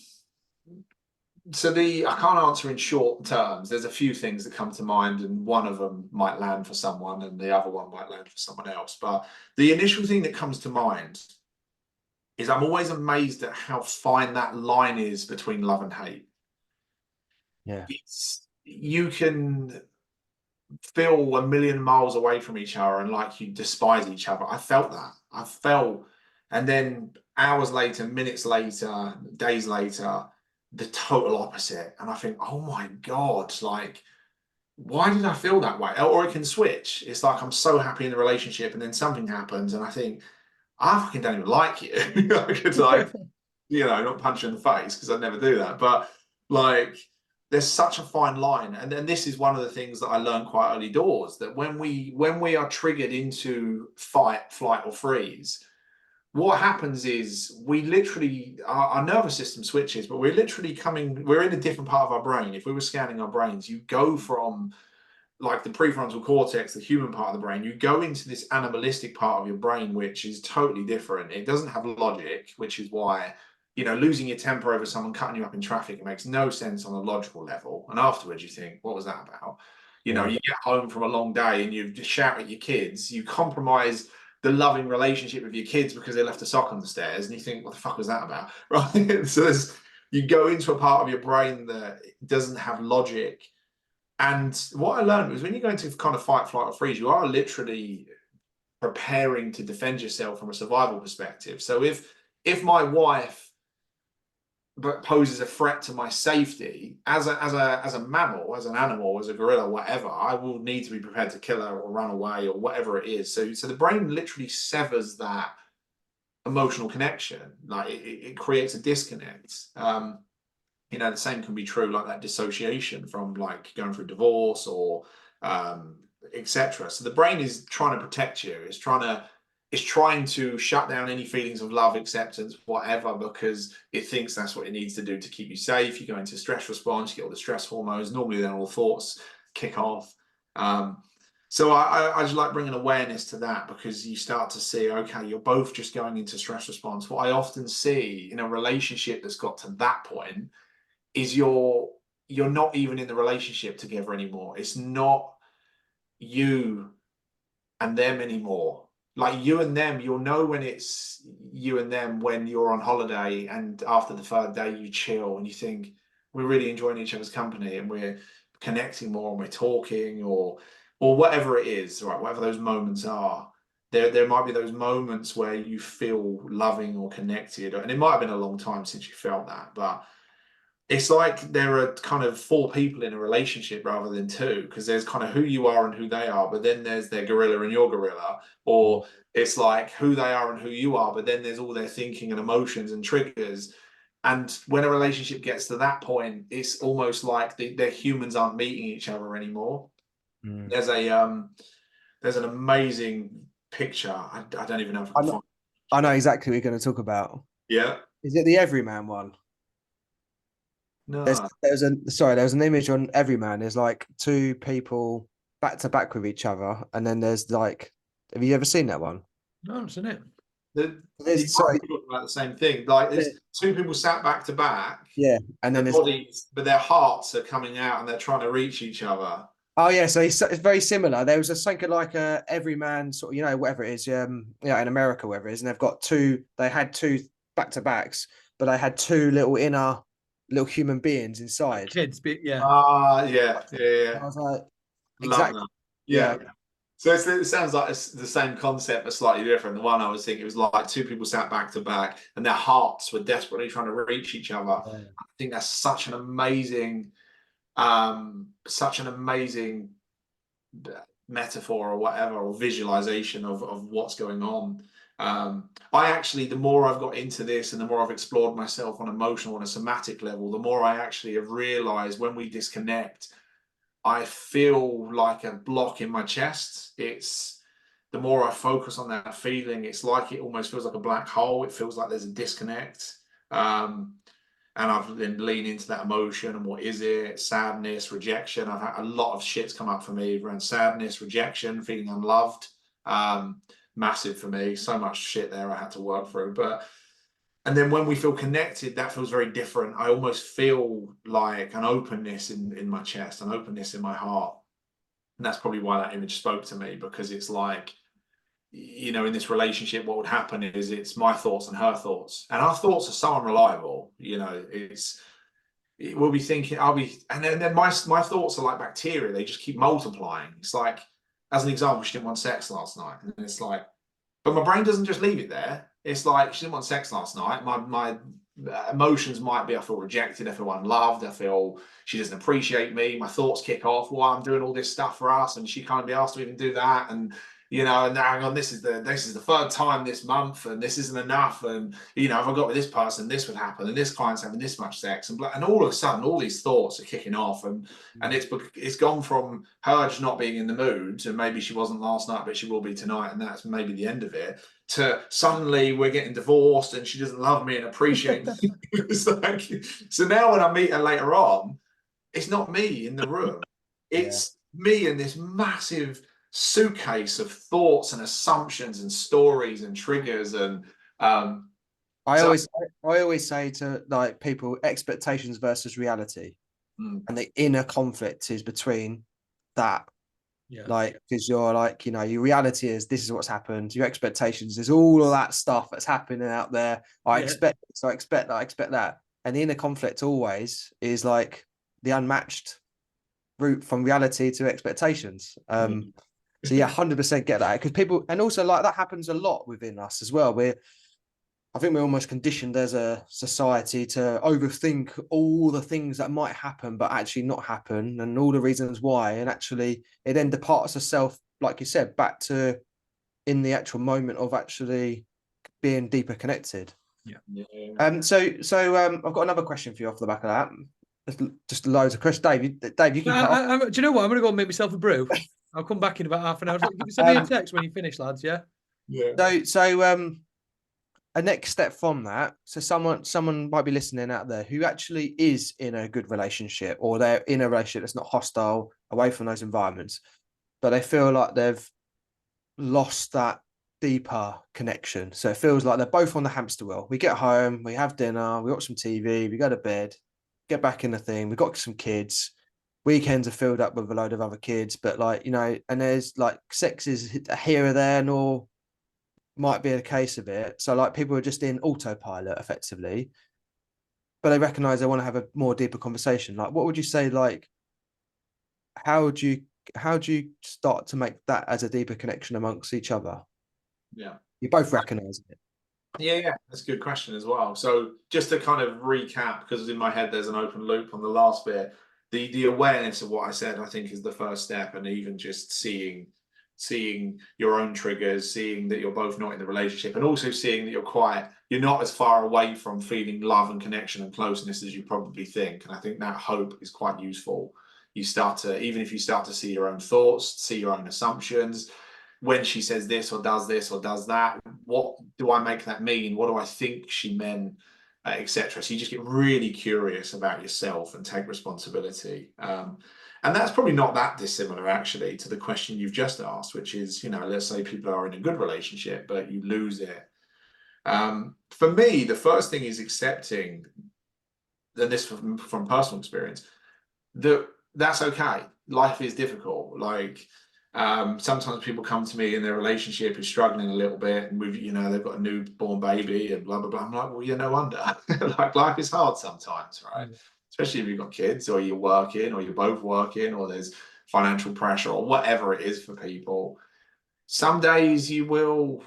I can't answer in short terms. There's a few things that come to mind, and one of them might land for someone, and the other one might land for someone else. But the initial thing that comes to mind is I'm always amazed at how fine that line is between love and hate. Yeah. You can feel a million miles away from each other and like you despise each other. I felt that. And then hours later, minutes later, days later, the total opposite. And I think, oh my God, like, why did I feel that way? Or it can switch. It's like I'm so happy in the relationship, and then something happens, and I think, I fucking don't even like you. I could like, not punch you in the face because I'd never do that. But like, there's such a fine line, and then this is one of the things that I learned quite early doors, that when we are triggered into fight, flight, or freeze, what happens is we literally our nervous system switches, but we're in a different part of our brain. If we were scanning our brains, you go from like the prefrontal cortex, the human part of the brain, you go into this animalistic part of your brain, which is totally different. It doesn't have logic, which is why, losing your temper over someone cutting you up in traffic, it makes no sense on a logical level. And afterwards you think, what was that about? You get home from a long day and you just shout at your kids, you compromise the loving relationship with your kids because they left a sock on the stairs, and you think, what the fuck was that about? Right? So you go into a part of your brain that doesn't have logic. And what I learned was when you go into kind of fight, flight, or freeze, you are literally preparing to defend yourself from a survival perspective. So if my wife poses a threat to my safety as a mammal, as an animal, as a gorilla, whatever, I will need to be prepared to kill her or run away or whatever it is. So the brain literally severs that emotional connection. Like it creates a disconnect. The same can be true, like that dissociation from like going through divorce or etc. So the brain is trying to protect you. It's trying to shut down any feelings of love, acceptance, whatever, because it thinks that's what it needs to do to keep you safe. You go into stress response, you get all the stress hormones. Normally, then all thoughts kick off. So I just like bringing awareness to that, because you start to see, okay, you're both just going into stress response. What I often see in a relationship that's got to that point is you're not even in the relationship together anymore. It's not you and them anymore. Like you and them, you'll know when it's you and them when you're on holiday, and after the third day you chill and you think, we're really enjoying each other's company and we're connecting more and we're talking, or whatever it is, right? Whatever those moments are. There might be those moments where you feel loving or connected, and it might have been a long time since you felt that, but it's like there are kind of four people in a relationship rather than two, because there's kind of who you are and who they are, but then there's their gorilla and your gorilla, or it's like who they are and who you are, but then there's all their thinking and emotions and triggers. And when a relationship gets to that point, it's almost like their humans aren't meeting each other anymore. Mm. There's an amazing picture. I don't even know if I can find it. I know exactly what you're going to talk about. Yeah. Is it the Everyman one? No. There's an image on Everyman. There's like two people back to back with each other, and then there's like, have you ever seen that one? No, isn't it? You Sorry, talking about the same thing. Like there's two people sat back to back. yeah, and then Their there's bodies, but their hearts are coming out and they're trying to reach each other. oh yeah, so it's very similar. There was something like a Everyman sort of, whatever it is, in America, whatever it is, and they've got two. They had two back to backs, but they had two little human beings inside. Kids, yeah. Yeah. I was like, Love exactly, that. yeah. Yeah. So it sounds like it's the same concept, but slightly different. The one I was thinking, it was like two people sat back to back and their hearts were desperately trying to reach each other. Yeah. I think that's such an amazing metaphor or whatever, or visualization of what's going on. I actually, the more I've got into this and the more I've explored myself on emotional, on a somatic level, the more I actually have realized when we disconnect, I feel like a block in my chest. It's the more I focus on that feeling, it's like it almost feels like a black hole. It feels like there's a disconnect. And I've been leaning into that emotion and what is it? Sadness, rejection. I've had a lot of shit's come up for me around sadness, rejection, feeling unloved. Massive for me. So much shit there I had to work through. And then when we feel connected, that feels very different. I almost feel like an openness in my chest, an openness in my heart. And that's probably why that image spoke to me, because it's like, you know, in this relationship, what would happen is it's my thoughts and her thoughts. And our thoughts are so unreliable. You know, we'll be thinking, and then my thoughts are like bacteria. They just keep multiplying. It's like, as an example, she didn't want sex last night. And it's like, but my brain doesn't just leave it there. It's like, she didn't want sex last night. My emotions might be, I feel rejected, I feel unloved, I feel she doesn't appreciate me. My thoughts kick off, well, I'm doing all this stuff for us, and she can't be asked to even do that. And you know, and hang on, this is the third time this month, and this isn't enough. And you know, if I got with this person, this would happen, and this client's having this much sex, and all of a sudden, all these thoughts are kicking off, and it's gone from her just not being in the mood, and maybe she wasn't last night, but she will be tonight, and that's maybe the end of it. To suddenly we're getting divorced, and she doesn't love me and appreciate me. It's like, so now when I meet her later on, it's not me in the room. It's me in this massive suitcase of thoughts and assumptions and stories and triggers. And I always say to like people, expectations versus reality, and the inner conflict is between that. Yeah. Like, because you're like, you know, your reality is this is what's happened. Your expectations is all of that stuff that's happening out there. I expect this, I expect that, I expect that. And the inner conflict always is like the unmatched route from reality to expectations. So yeah, 100% get that, because people, and also like that happens a lot within us as well. I think we're almost conditioned as a society to overthink all the things that might happen, but actually not happen, and all the reasons why. And actually, it then departs itself, like you said, back to in the actual moment of actually being deeper connected. Yeah. So I've got another question for you off the back of that. Just loads of questions. Dave, you can cut off. Do you know what? I'm going to go and make myself a brew. I'll come back in about half an hour. Send me a text when you finish, lads. Yeah. So a next step from that, so someone might be listening out there who actually is in a good relationship, or they're in a relationship that's not hostile, away from those environments, but they feel like they've lost that deeper connection. So it feels like they're both on the hamster wheel. We get home, we have dinner, we watch some TV, we go to bed, get back in the thing, we've got some kids, weekends are filled up with a load of other kids, but like, you know, and there's like sex is here or there, nor might be a case of it. So like people are just in autopilot effectively, but they recognize they want to have a more deeper conversation. Like, what would you say? Like, how do you start to make that as a deeper connection amongst each other? Yeah. You both recognize it. Yeah, that's a good question as well. So just to kind of recap, because in my head there's an open loop on the last bit, the awareness of what I said, I think, is the first step, and even just seeing your own triggers, seeing that you're both not in the relationship, and also seeing that you're not as far away from feeling love and connection and closeness as you probably think. And I think that hope is quite useful. You start to, even if you start to see your own thoughts, see your own assumptions, when she says this or does that, what do I make that mean? What do I think she meant, etc. So you just get really curious about yourself and take responsibility. And that's probably not that dissimilar, actually, to the question you've just asked, which is, you know, let's say people are in a good relationship, but you lose it. For me, the first thing is accepting, and this from personal experience, that's okay. Life is difficult. Like, sometimes people come to me and their relationship is struggling a little bit, and they've got a newborn baby and blah blah blah. I'm like, well, no wonder. Like, life is hard sometimes, right? Especially if you've got kids, or you're working, or you're both working, or there's financial pressure, or whatever it is for people. Some days you will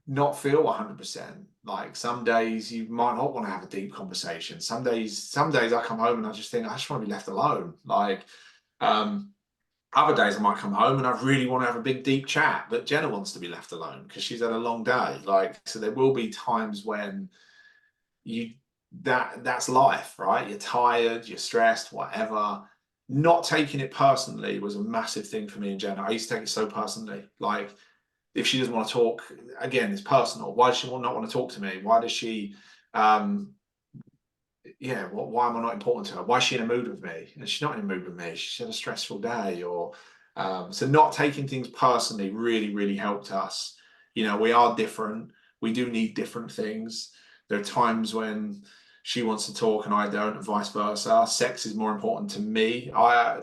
not feel 100%. Like, some days you might not want to have a deep conversation. Some days I come home and I just think I just want to be left alone. Like, Other days I might come home and I really want to have a big deep chat, but Jenna wants to be left alone because she's had a long day. Like, so there will be times when you that's life, right? You're tired, you're stressed, whatever. Not taking it personally was a massive thing for me and Jenna. I used to take it so personally. Like, if she doesn't want to talk, again, it's personal. Why does she not want to talk to me? Why does she yeah, why am I not important to her? Why is she in a mood with me? And she's not in a mood with me. She's had a stressful day, or so not taking things personally really, really helped us. You know, we are different. We do need different things. There are times when she wants to talk and I don't, and vice versa. Sex is more important to me.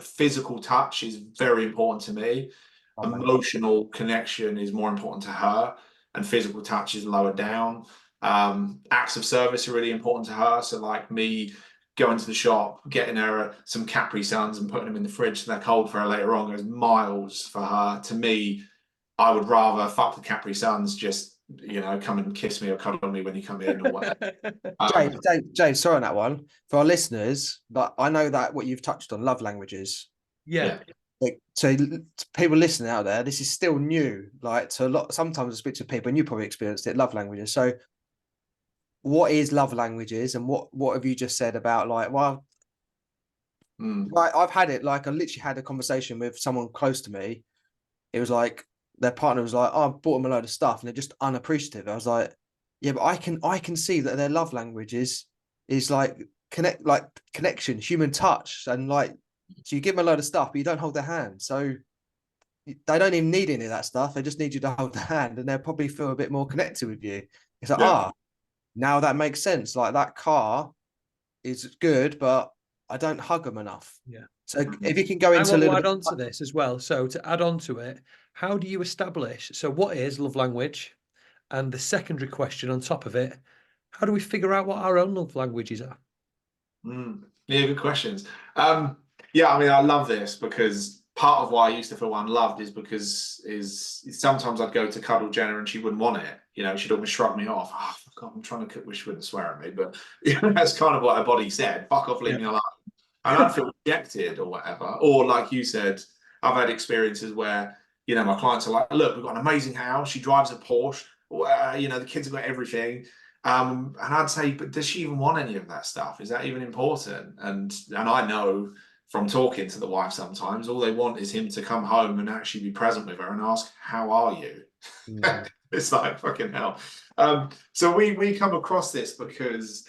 Physical touch is very important to me. Emotional connection is more important to her, and physical touch is lower down. Acts of service are really important to her. So like me going to the shop, getting her some Capri Suns and putting them in the fridge so they're cold for her later on goes miles for her. To me, I would rather fuck the Capri Suns, just, you know, come and kiss me or cuddle me when you come in or whatever. James, sorry on that one. For our listeners, but I know that what you've touched on, love languages. Yeah. Like, so to people listening out there, this is still new. Like, to a lot, sometimes I speak to people, and you probably experienced it, love languages. So what is love languages, and what have you just said about, like, well, like, I've had it, like, I literally had a conversation with someone close to me. It was like their partner was like, oh, I bought them a load of stuff and they're just unappreciative. I was like, yeah, but I can see that their love language is like connection, human touch. And like, so you give them a load of stuff, but you don't hold their hand. So they don't even need any of that stuff. They just need you to hold their hand, and they'll probably feel a bit more connected with you. It's like, Yeah. now that makes sense. Like, that car is good, but I don't hug them enough. Yeah. So if you can go I into a want to little add bit. on to this as well. So to add on to it, how do you establish? So what is love language? And the secondary question on top of it, how do we figure out what our own love languages are? Yeah, good questions. Yeah, I mean, I love this because part of why I used to feel unloved is because sometimes I'd go to cuddle Jenna and she wouldn't want it. You know, she'd almost shrug me off. Oh, fuck off, I'm trying to cook. Wish she wouldn't swear at me, but you know, that's kind of what her body said. Fuck off, leave me alone. And I'd feel rejected or whatever. Or like you said, I've had experiences where, you know, my clients are like, look, we've got an amazing house. She drives a Porsche. You know, the kids have got everything. And I'd say, but does she even want any of that stuff? Is that even important? And I know from talking to the wife sometimes, all they want is him to come home and actually be present with her and ask, how are you? It's like, fucking hell. So we come across this because,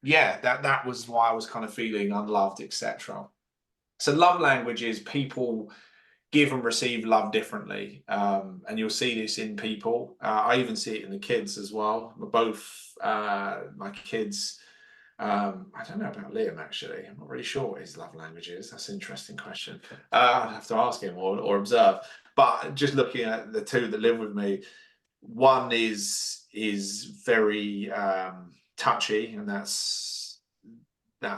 yeah, that was why I was kind of feeling unloved, etc. So love languages, people give and receive love differently, and you'll see this in people. I even see it in the kids as well. Both my kids. I don't know about Liam actually. I'm not really sure what his love language is. That's an interesting question. I'd have to ask him or observe. But just looking at the two that live with me, one is very touchy, and that's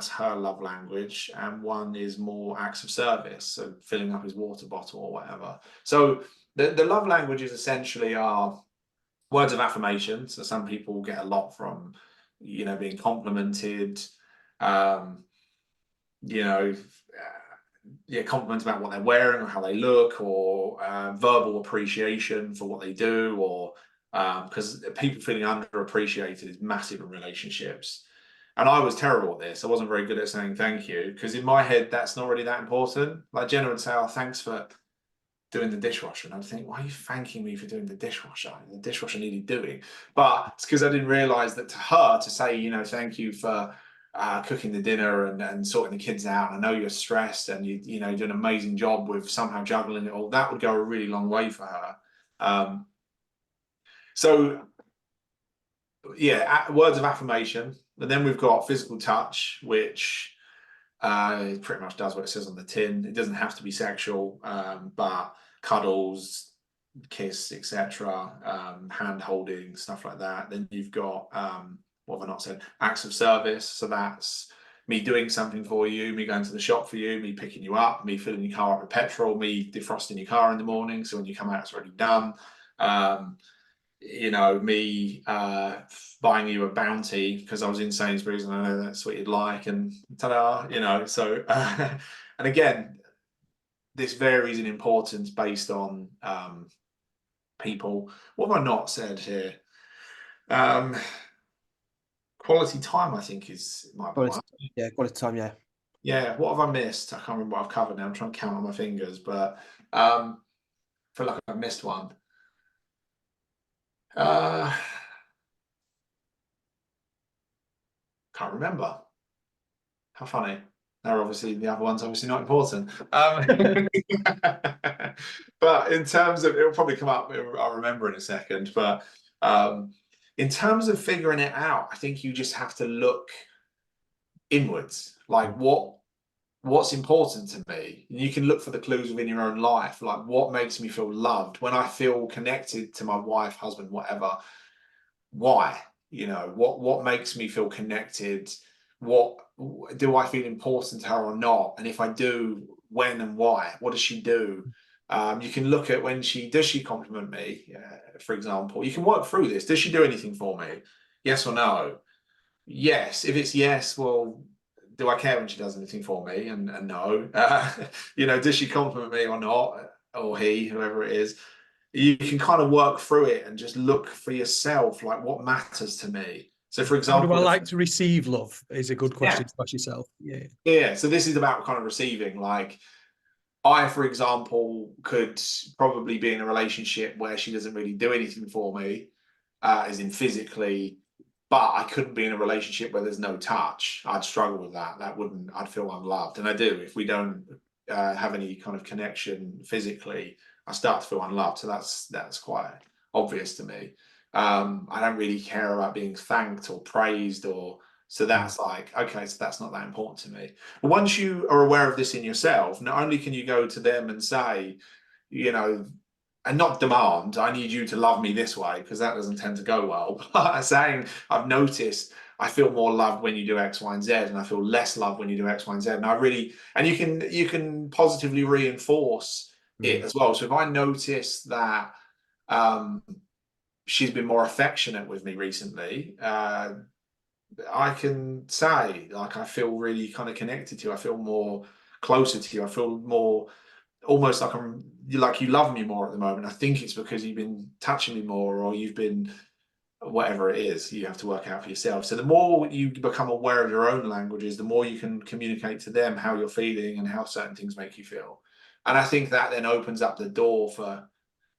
her love language, and one is more acts of service, so filling up his water bottle or whatever. So the love languages essentially are words of affirmation. So some people get a lot from, you know, being complimented, you know, yeah, compliments about what they're wearing or how they look, or verbal appreciation for what they do, or because people feeling underappreciated is massive in relationships. And I was terrible at this. I wasn't very good at saying thank you, because in my head, that's not really that important. Like Jenna would say, oh, thanks for doing the dishwasher. And I'd think, why are you thanking me for doing the dishwasher? The dishwasher needed doing. But it's because I didn't realize that to her, to say, you know, thank you for cooking the dinner and sorting the kids out. I know you're stressed and you know, do an amazing job with somehow juggling it all. That would go a really long way for her. So yeah, words of affirmation. And then we've got physical touch, which it pretty much does what it says on the tin. It doesn't have to be sexual, but cuddles, kiss, etc., hand holding, stuff like that. Then you've got what have I not said? Acts of service. So that's me doing something for you, me going to the shop for you, me picking you up, me filling your car up with petrol, me defrosting your car in the morning, so when you come out it's already done. You know, me buying you a bounty because I was in Sainsbury's and I know that's what you'd like, and ta-da, you know. So and again, this varies in importance based on people. What have I not said here? Quality time, I think, might be one. Quality time, yeah. Yeah, what have I missed? I can't remember what I've covered now. I'm trying to count on my fingers, but I feel like I've missed one. Can't remember. How funny. They're obviously, the other one's obviously not important. But in terms of, it'll probably come up, I'll remember in a second. But in terms of figuring it out, I think you just have to look inwards. Like what's important to me? And you can look for the clues within your own life. Like what makes me feel loved? When I feel connected to my wife, husband, whatever, why? You know, what makes me feel connected? What do I feel important to her or not? And if I do, when and why? What does she do? You can look at does she compliment me, for example. You can work through this. Does she do anything for me? Yes or no? Yes. If it's yes, well, do I care when she does anything for me? And no. You know, does she compliment me or not? Or he, whoever it is. You can kind of work through it and just look for yourself, like what matters to me. So, for How example, do I like to receive love is a good question yeah, to ask yourself. Yeah. yeah. So this is about kind of receiving. Like I, for example, could probably be in a relationship where she doesn't really do anything for me, as in physically, but I couldn't be in a relationship where there's no touch. I'd struggle with that. I'd feel unloved. And I do. If we don't have any kind of connection physically, I start to feel unloved. So that's quite obvious to me. I don't really care about being thanked or praised or so that's like, okay, so that's not that important to me. But once you are aware of this in yourself, not only can you go to them and say, you know, and not demand, I need you to love me this way, because that doesn't tend to go well. But saying, I've noticed I feel more loved when you do X, Y, and Z, and I feel less loved when you do X, Y, and Z. And you can positively reinforce it as well. So if I notice that she's been more affectionate with me recently, I can say, like, I feel really kind of connected to you. I feel more closer to you. I feel more almost like you love me more at the moment. I think it's because you've been touching me more, or you've been whatever it is you have to work out for yourself. So the more you become aware of your own languages, the more you can communicate to them how you're feeling and how certain things make you feel. And I think that then opens up the door for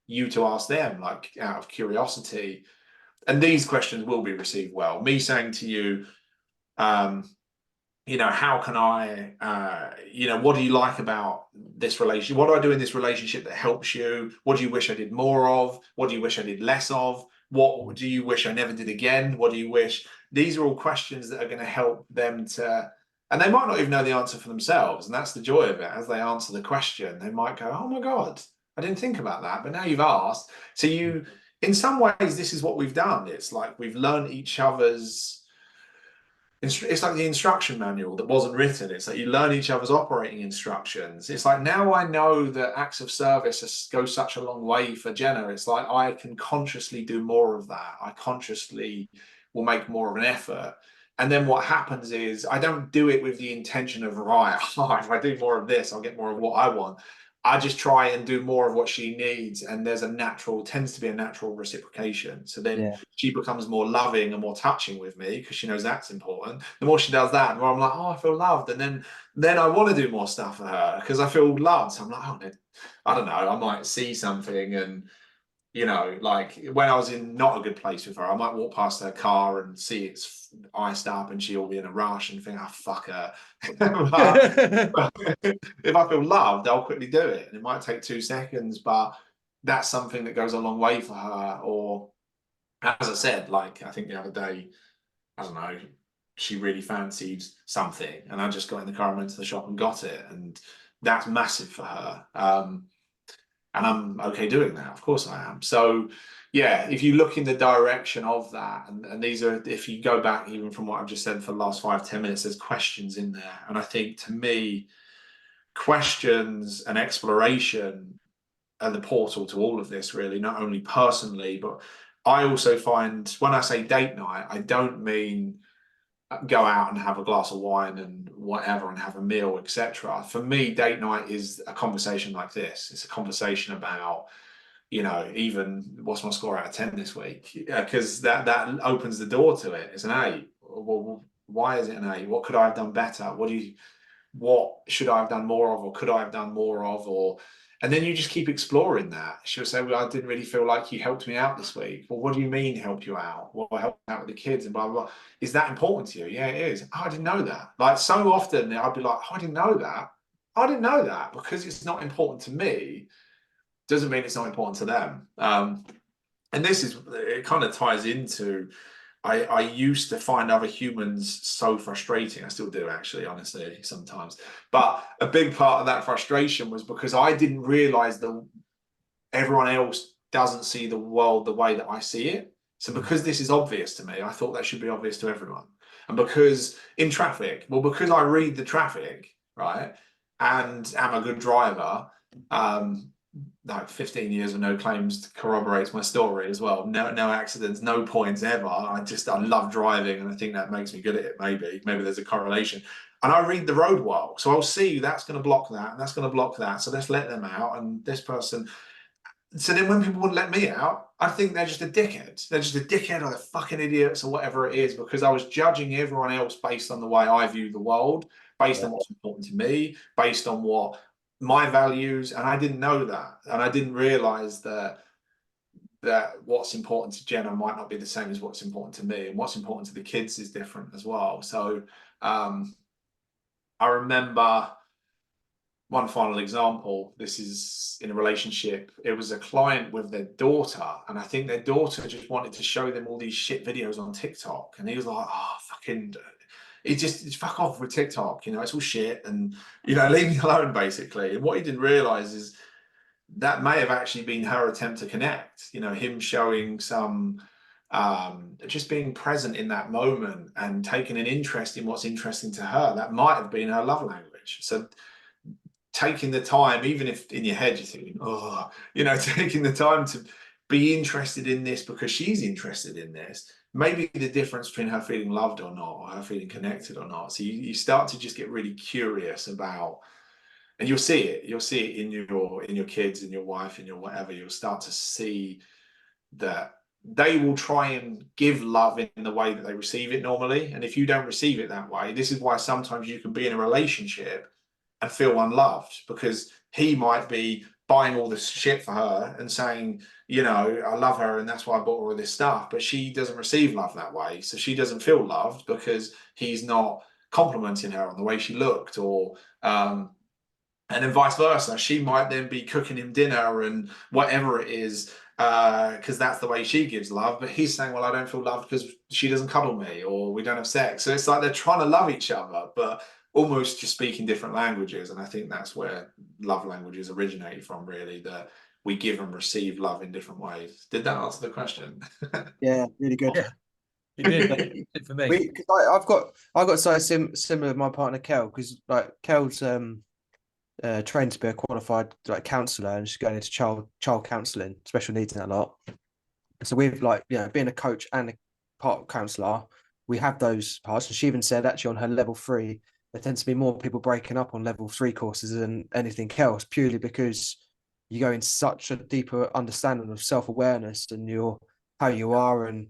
you to ask them, like out of curiosity. And these questions will be received well. Me saying to you, you know, how can I, you know, what do you like about this relationship? What do I do in this relationship that helps you? What do you wish I did more of? What do you wish I did less of? What do you wish I never did again? What do you wish? These are all questions that are going to help them to, and they might not even know the answer for themselves. And that's the joy of it. As they answer the question, they might go, oh my God, I didn't think about that. But now you've asked. So in some ways, this is what we've done. It's like we've learned each other's, it's like the instruction manual that wasn't written. It's like you learn each other's operating instructions. It's like now I know that acts of service go such a long way for Jenna. It's like I can consciously do more of that. I consciously will make more of an effort. And then what happens is I don't do it with the intention of, right, if I do more of this, I'll get more of what I want. I just try and do more of what she needs, and there's tends to be a natural reciprocation. So then she becomes more loving and more touching with me because she knows that's important. The more she does that, the more I'm like, oh, I feel loved, and then I want to do more stuff for her because I feel loved. So I'm like, oh, I don't know, I might see something and. You know, like when I was in not a good place with her, I might walk past her car and see it's iced up and she'll be in a rush and think, oh, fuck her. But if I feel loved, I'll quickly do it. And it might take 2 seconds, but that's something that goes a long way for her. Or, as I said, like I think the other day, I don't know, she really fancied something and I just got in the car and went to the shop and got it. And that's massive for her. And I'm okay doing that. Of course I am. So, yeah, if you look in the direction of that, and these are, if you go back even from what I've just said for the last 5-10 minutes, there's questions in there. And I think to me, questions and exploration are the portal to all of this, really, not only personally, but I also find when I say date night, I don't mean go out and have a glass of wine and whatever and have a meal, etc. For me, date night is a conversation like this. It's a conversation about, you know, even what's my score out of 10 this week? Because that opens the door to it. It's an 8. Well, why is it an 8? What could I have done better? What should I have done more of, or could I have done more of, and then you just keep exploring that. She'll say, well, I didn't really feel like you helped me out this week. Well, what do you mean help you out? Well, I helped out with the kids and blah, blah, blah. Is that important to you? Yeah, it is. Oh, I didn't know that. Like, so often I'd be like, oh, I didn't know that. I didn't know that. Because it's not important to me doesn't mean it's not important to them. And it kind of ties into, I used to find other humans so frustrating. I still do, actually, honestly, sometimes. But a big part of that frustration was because I didn't realize that everyone else doesn't see the world the way that I see it. So because this is obvious to me, I thought that should be obvious to everyone. And because in traffic, well, because I read the traffic, right, and am a good driver, like 15 years of no claims corroborates my story as well. No accidents, no points ever. I love driving, and I think that makes me good at it. Maybe there's a correlation. And I read the road well, so I'll see that's going to block that, and that's going to block that. So let's let them out. And this person. So then when people wouldn't let me out, I think they're just a dickhead. They're just a dickhead, or they're fucking idiots, or whatever it is, because I was judging everyone else based on the way I view the world, based on what's important to me, based on what my values, and I didn't know that, and I didn't realize that what's important to Jenna might not be the same as what's important to me, and what's important to the kids is different as well. So I remember one final example. This is in a relationship. It was a client with their daughter, and I think their daughter just wanted to show them all these shit videos on TikTok, and he was like, "Oh, fucking." It's fuck off with TikTok, you know, it's all shit, and, you know, leave me alone, basically. And what he didn't realize is that may have actually been her attempt to connect, you know, him showing some, just being present in that moment and taking an interest in what's interesting to her. That might have been her love language. So taking the time, even if in your head you're thinking, oh, you know, taking the time to be interested in this because she's interested in this, maybe the difference between her feeling loved or not, or her feeling connected or not. So you start to just get really curious about, and you'll see it in your kids, in your wife, in your whatever. You'll start to see that they will try and give love in the way that they receive it normally. And if you don't receive it that way, this is why sometimes you can be in a relationship and feel unloved, because he might be buying all this shit for her and saying, you know, I love her and that's why I bought her all this stuff, but she doesn't receive love that way. So she doesn't feel loved because he's not complimenting her on the way she looked, or and then vice versa. She might then be cooking him dinner and whatever it is, because that's the way she gives love. But he's saying, well, I don't feel loved because she doesn't cuddle me, or we don't have sex. So it's like they're trying to love each other, but almost just speaking different languages. And I think that's where love languages originate from, really, that we give and receive love in different ways. Did that answer the question? Yeah, really good. Yeah, you did. It for me. I've got something similar with my partner Kel, because like Kel's trained to be a qualified like counsellor, and she's going into child counselling, special needs and a lot. So we've, like, you know, being a coach and a part counsellor, we have those parts. And she even said actually on her level 3, there tends to be more people breaking up on level 3 courses than anything else, purely because you go in such a deeper understanding of self-awareness and how you are, and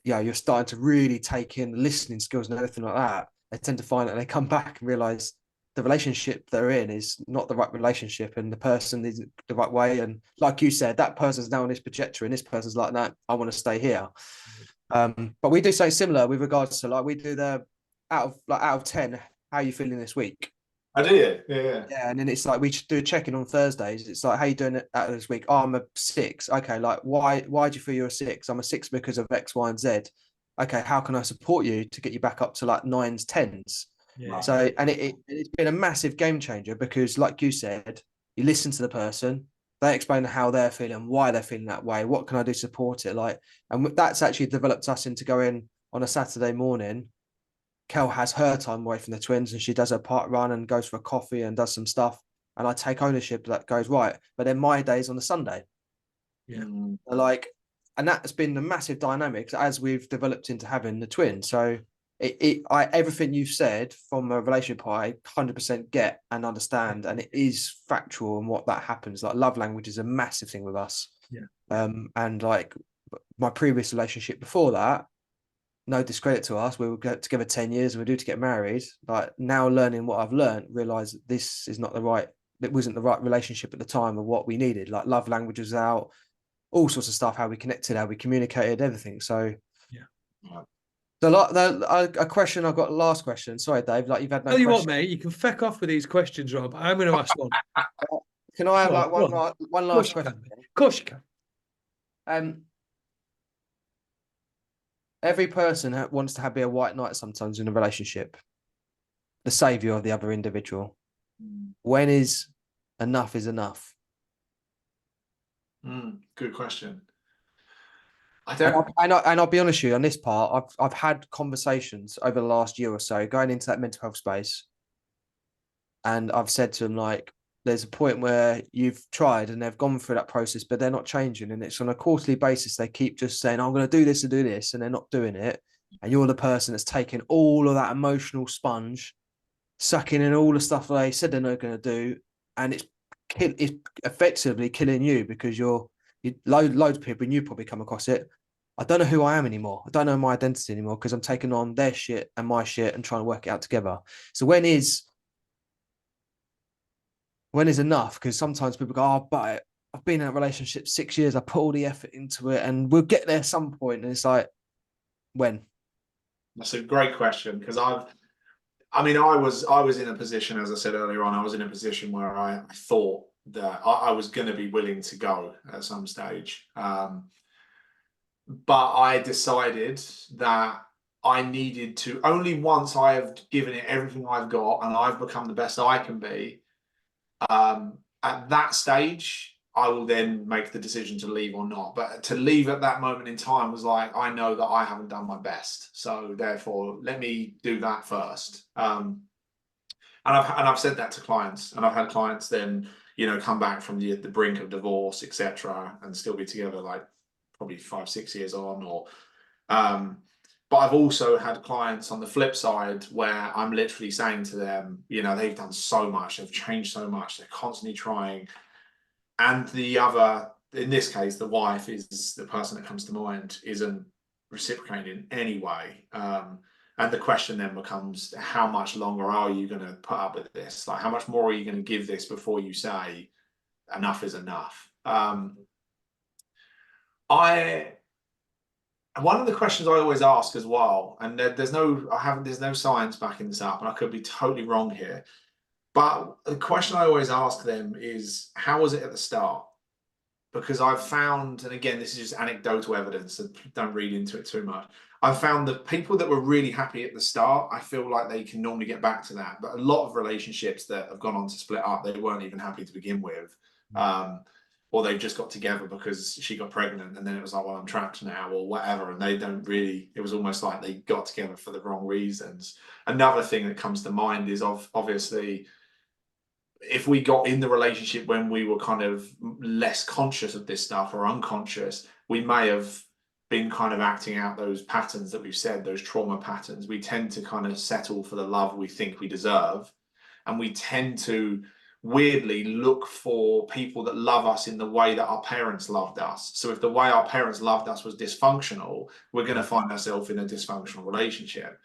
yeah, you're starting to really take in the listening skills and everything like that. They tend to find that they come back and realize the relationship they're in is not the right relationship, and the person isn't the right way. And like you said, that person's now on this trajectory, and this person's like, no, I want to stay here. But we do something similar with regards to, like, we do the out of 10, how are you feeling this week? I do, yeah. Yeah, and then it's like we just do a check-in on Thursdays. It's like, how you doing out of this week? Oh, I'm a 6. Okay, like why do you feel you're a 6? I'm a 6 because of X, Y, and Z. Okay, how can I support you to get you back up to like 9s, 10s? Yeah. So, and it's been a massive game changer, because like you said, you listen to the person, they explain how they're feeling, why they're feeling that way, what can I do to support it, like, and that's actually developed us into going on a Saturday morning. Kel has her time away from the twins, and she does her part run and goes for a coffee and does some stuff, and I take ownership. That goes right, but then my day's on a Sunday. Yeah. Like, and that's been the massive dynamics as we've developed into having the twins. So everything you've said from a relationship, I 100% get and understand, and it is factual and what that happens. Like love language is a massive thing with us. Yeah. And like my previous relationship before that, no discredit to us, we were together 10 years and we're due to get married. Like now learning what I've learned, realize that this is not it wasn't the right relationship at the time of what we needed. Like love languages out, all sorts of stuff, how we connected, how we communicated, everything. So Yeah. a question I've got, last question. Sorry, Dave, like you've had no Tell you what, question. mate, you can feck off with these questions, Rob. I'm going to ask one. Can I have Go on, like go on. one Of course last you question? can, mate. Of course you can. Every person wants to be a white knight sometimes in a relationship, the savior of the other individual. When is enough enough? Good question. I And don't. I'll be honest with you on this part. I've had conversations over the last year or so going into that mental health space, and I've said to them like, there's a point where you've tried and they've gone through that process, but they're not changing, and it's on a quarterly basis. They keep just saying, "I'm going to do this and do this," and they're not doing it. And you're the person that's taking all of that emotional sponge, sucking in all the stuff they said they're not going to do, and it's effectively killing you because loads of people, and you probably come across it. I don't know who I am anymore. I don't know my identity anymore because I'm taking on their shit and my shit and trying to work it out together. So when is enough? Because sometimes people go, "Oh, but I've been in a relationship 6 years. I put all the effort into it, and we'll get there some point." And it's like, when? That's a great question because I was in a position, as I said earlier on, I was in a position where I thought that I was going to be willing to go at some stage. But I decided that I needed to, only once I have given it everything I've got and I've become the best I can be, at that stage, I will then make the decision to leave or not. But to leave at that moment in time was like, I know that I haven't done my best. So therefore, let me do that first. And I've said that to clients, and I've had clients then, come back from the brink of divorce, etc., and still be together like probably 5-6 years on, or but I've also had clients on the flip side where I'm literally saying to them, they've done so much, they've changed so much, they're constantly trying. And the other, in this case, the wife is the person that comes to mind, isn't reciprocating in any way. And the question then becomes, how much longer are you going to put up with this? Like, how much more are you going to give this before you say enough is enough? One of the questions I always ask as well, and there's no science backing this up, and I could be totally wrong here, but the question I always ask them is, how was it at the start? Because I've found, and again, this is just anecdotal evidence, so don't read into it too much. I've found that people that were really happy at the start, I feel like they can normally get back to that. But a lot of relationships that have gone on to split up, they weren't even happy to begin with. Or they've just got together because she got pregnant and then it was like, well, I'm trapped now or whatever. And they don't really, it was almost like they got together for the wrong reasons. Another thing that comes to mind is obviously, if we got in the relationship when we were kind of less conscious of this stuff or unconscious, we may have been kind of acting out those patterns that we've said, those trauma patterns. We tend to kind of settle for the love we think we deserve. And we tend to weirdly look for people that love us in the way that our parents loved us. So if the way our parents loved us was dysfunctional, we're going to find ourselves in a dysfunctional relationship.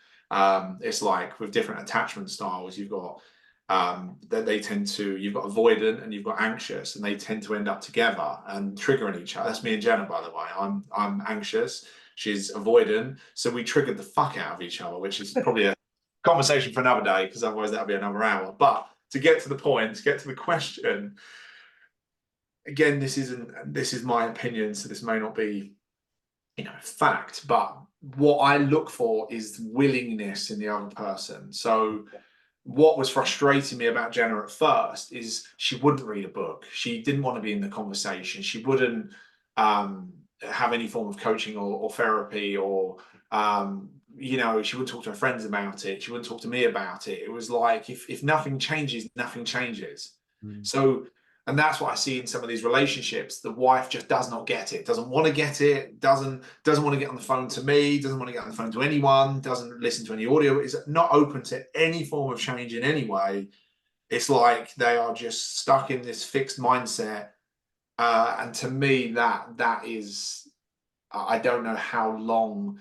It's like with different attachment styles, you've got you've got avoidant and you've got anxious, and they tend to end up together and triggering each other. That's me and Jenna, by the way. I'm anxious, she's avoidant, so we triggered the fuck out of each other, which is probably a conversation for another day, because otherwise that'll be another hour. But to get to the point, to get to the question, again, this is my opinion, so this may not be fact, but what I look for is willingness in the other person. So what was frustrating me about Jenna at first is she wouldn't read a book. She didn't want to be in the conversation. She wouldn't have any form of coaching or therapy, or she wouldn't talk to her friends about it. She wouldn't talk to me about it. It was like, if nothing changes, nothing changes. So And that's what I see in some of these relationships. The wife just does not get it, doesn't want to get it, doesn't want to get on the phone to me, doesn't want to get on the phone to anyone, doesn't listen to any audio, is not open to any form of change in any way. It's like they are just stuck in this fixed mindset. And to me, that is, I don't know how long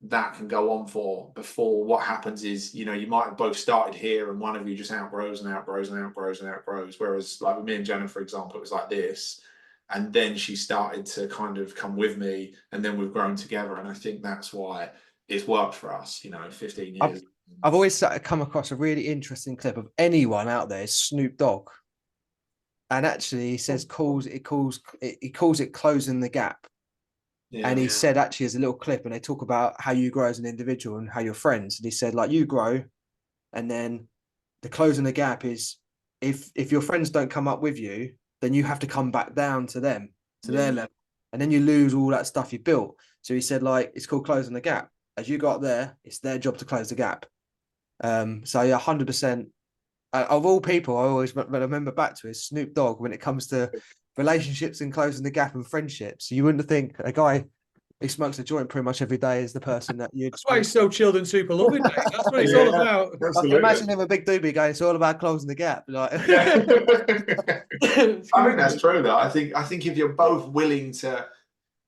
that can go on for before what happens is, you might have both started here and one of you just outgrows and outgrows and outgrows and outgrows. Whereas like with me and Jenna, for example, it was like this. And then she started to kind of come with me and then we've grown together. And I think that's why it's worked for us, 15 years. I've always come across a really interesting clip of anyone out there, Snoop Dogg. And actually he says, he calls it closing the gap. Yeah, and he said, actually, as a little clip, and they talk about how you grow as an individual and how you're friends. And he said, like, you grow, and then the closing the gap is if your friends don't come up with you, then you have to come back down to them, to their level. And then you lose all that stuff you built. So he said, like, it's called closing the gap. As you got there, it's their job to close the gap. So yeah, 100%. Of all people, I always remember back to is Snoop Dogg when it comes to relationships and closing the gap and friendships. You wouldn't think a guy who smokes a joint pretty much every day is the person that you. That's why he's so chilled and super loving, mate. That's what it's all about. I can imagine him a big doobie going, it's all about closing the gap. Like, I think that's true though. I think if you're both willing to,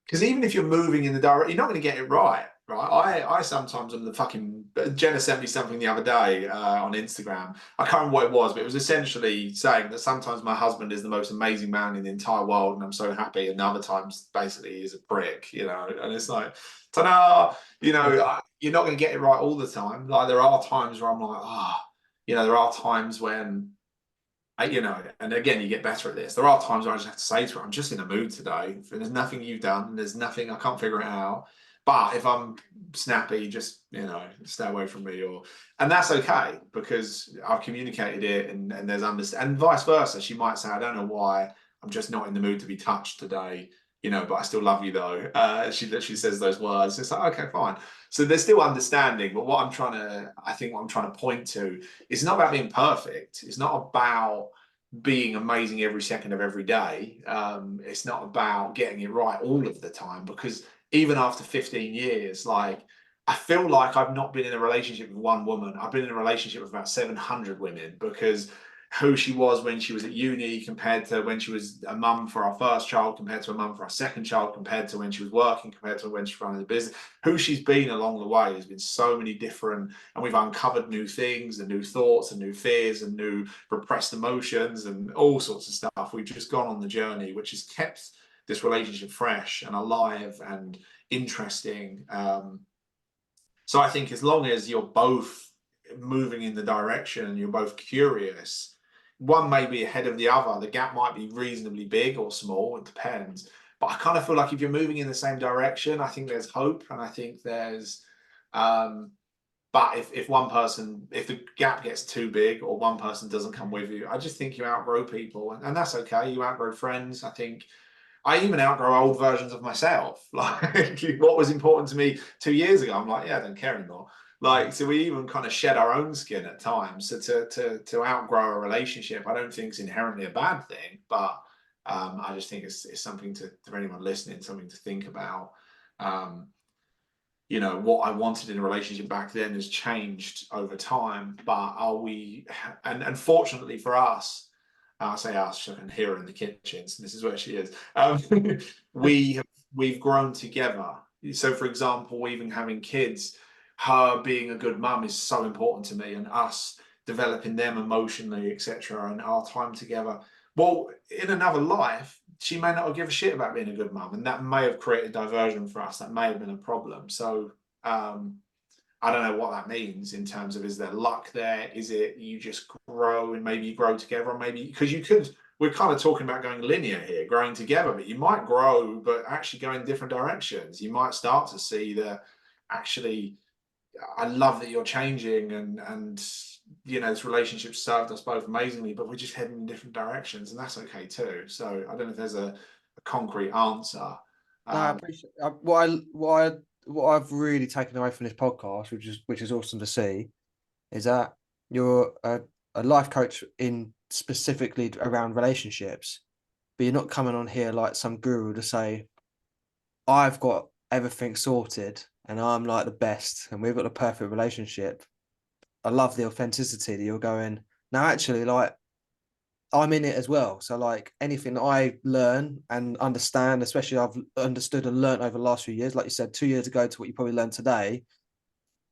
because even if you're moving in the direction, you're not going to get it right. Right. I sometimes am the fucking. Jenna sent me something the other day on Instagram. I can't remember what it was, but it was essentially saying that sometimes my husband is the most amazing man in the entire world, and I'm so happy, and other times basically he's a prick, And it's like, ta-da! You're not going to get it right all the time. Like there are times where I'm like, there are times when. And again, you get better at this. There are times where I just have to say to her, I'm just in a mood today. There's nothing you've done. There's nothing, I can't figure it out. But if I'm snappy, just, stay away from me. And that's okay because I've communicated it and there's understanding. And vice versa. She might say, I don't know why. I'm just not in the mood to be touched today, but I still love you though. She literally says those words. It's like, okay, fine. So there's still understanding. But what I'm trying to point to is not about being perfect. It's not about being amazing every second of every day. It's not about getting it right all of the time because even after 15 years, like I feel like I've not been in a relationship with one woman. I've been in a relationship with about 700 women because who she was when she was at uni compared to when she was a mum for our first child, compared to a mum for our second child, compared to when she was working, compared to when she was running the business, who she's been along the way has been so many different, and we've uncovered new things and new thoughts and new fears and new repressed emotions and all sorts of stuff. We've just gone on the journey, which has kept this relationship fresh and alive and interesting. So I think as long as you're both moving in the direction and you're both curious, one may be ahead of the other. The gap might be reasonably big or small, it depends. But I kind of feel like if you're moving in the same direction, I think there's hope and I think there's but if the gap gets too big or one person doesn't come with you, I just think you outgrow people and that's okay. You outgrow friends. I think I even outgrow old versions of myself. Like what was important to me 2 years ago, I'm like, yeah, I don't care anymore. Like, so we even kind of shed our own skin at times. So to outgrow a relationship, I don't think is inherently a bad thing, but I just think it's something for anyone listening, something to think about. What I wanted in a relationship back then has changed over time, but are we, and fortunately for us, I say us, I can hear her in the kitchen, so this is where she is. We've grown together. So for example, even having kids, her being a good mum is so important to me and us developing them emotionally, etc. and our time together. Well, in another life, she may not have given a shit about being a good mum, and that may have created diversion for us. That may have been a problem. So I don't know what that means in terms of, is there luck there? Is it you just grow and maybe you grow together, or maybe because we're kind of talking about going linear here, growing together, but you might grow, but actually go in different directions. You might start to see that actually, I love that you're changing and this relationship served us both amazingly, but we're just heading in different directions, and that's okay too. So I don't know if there's a concrete answer. I appreciate what I've really taken away from this podcast, which is awesome to see, is that you're a life coach in specifically around relationships, but you're not coming on here like some guru to say, I've got everything sorted and I'm like the best and we've got a perfect relationship. I love the authenticity that you're going, now actually, like, I'm in it as well. So like anything that I learn and understand, especially I've understood and learned over the last few years, like you said, 2 years ago to what you probably learned today,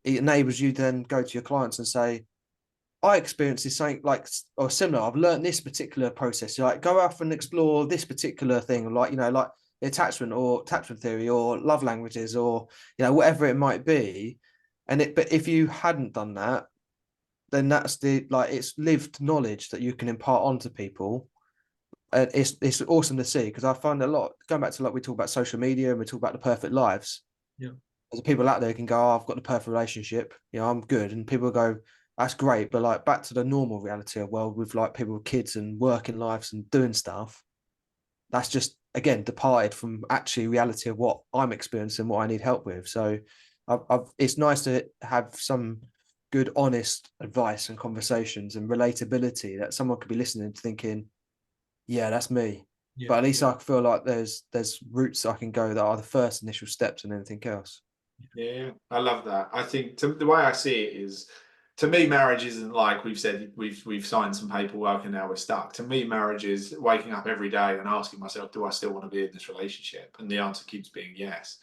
it enables you to then go to your clients and say, I experienced this something like or similar. I've learned this particular process. Like go off and explore this particular thing, like like attachment or attachment theory or love languages or whatever it might be. But if you hadn't done that, then that's it's lived knowledge that you can impart onto people. And it's awesome to see, because I find a lot going back to, like, we talk about social media and we talk about the perfect lives. Yeah. There's people out there who can go, oh, I've got the perfect relationship, I'm good, and people go, that's great, but like back to the normal reality of world with like people with kids and working lives and doing stuff, that's just again departed from actually reality of what I'm experiencing, what I need help with. So it's nice to have some good honest advice and conversations and relatability that someone could be listening to thinking, yeah, that's me. Yeah. But at least I feel like there's routes I can go that are the first initial steps and anything else. Yeah, I love that. I think the way I see it is, to me, marriage isn't like we've said we've signed some paperwork and now we're stuck. To me, marriage is waking up every day and asking myself, do I still want to be in this relationship? And the answer keeps being yes.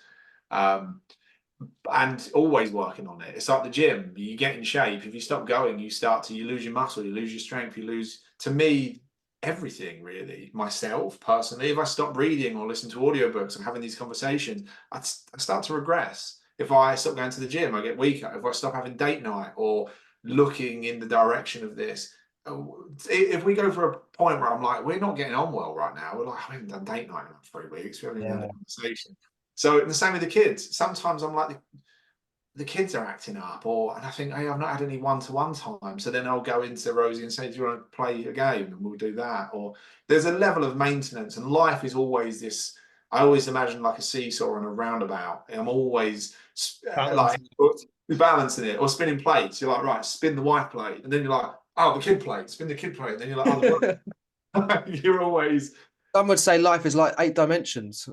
And always working on it. It's like the gym. You get in shape. If you stop going, you lose your muscle, you lose your strength, you lose, to me, everything really. Myself personally, if I stop reading or listen to audiobooks and having these conversations, I start to regress. If I stop going to the gym, I get weaker. If I stop having date night or looking in the direction of this, if we go for a point where I'm like, we're not getting on well right now, we're like, I haven't done date night in like 3 weeks, we haven't even had a conversation. So the same with the kids. Sometimes I'm like, the kids are acting up, and I think, hey, I've not had any one-to-one time. So then I'll go into Rosie and say, do you want to play a game? And we'll do that. Or there's a level of maintenance, and life is always this. I always imagine like a seesaw and a roundabout. I'm always like balancing it or spinning plates. You're like, right, spin the wife plate. And then you're like, oh, the kid plate, spin the kid plate. And then you're like, oh, you're always. Some would say life is like 8 dimensions.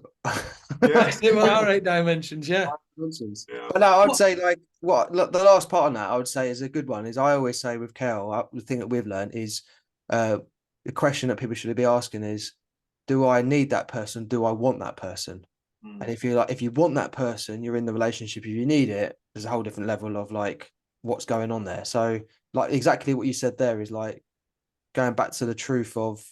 Yeah, well, our 8 dimensions, yeah. But no, I'd say like the last part on that I would say is a good one. Is I always say with Kel, the thing that we've learned is the question that people should be asking is, do I need that person? Do I want that person? And if you want that person, you're in the relationship. If you need it, there's a whole different level of like what's going on there. So like exactly what you said there is like going back to the truth of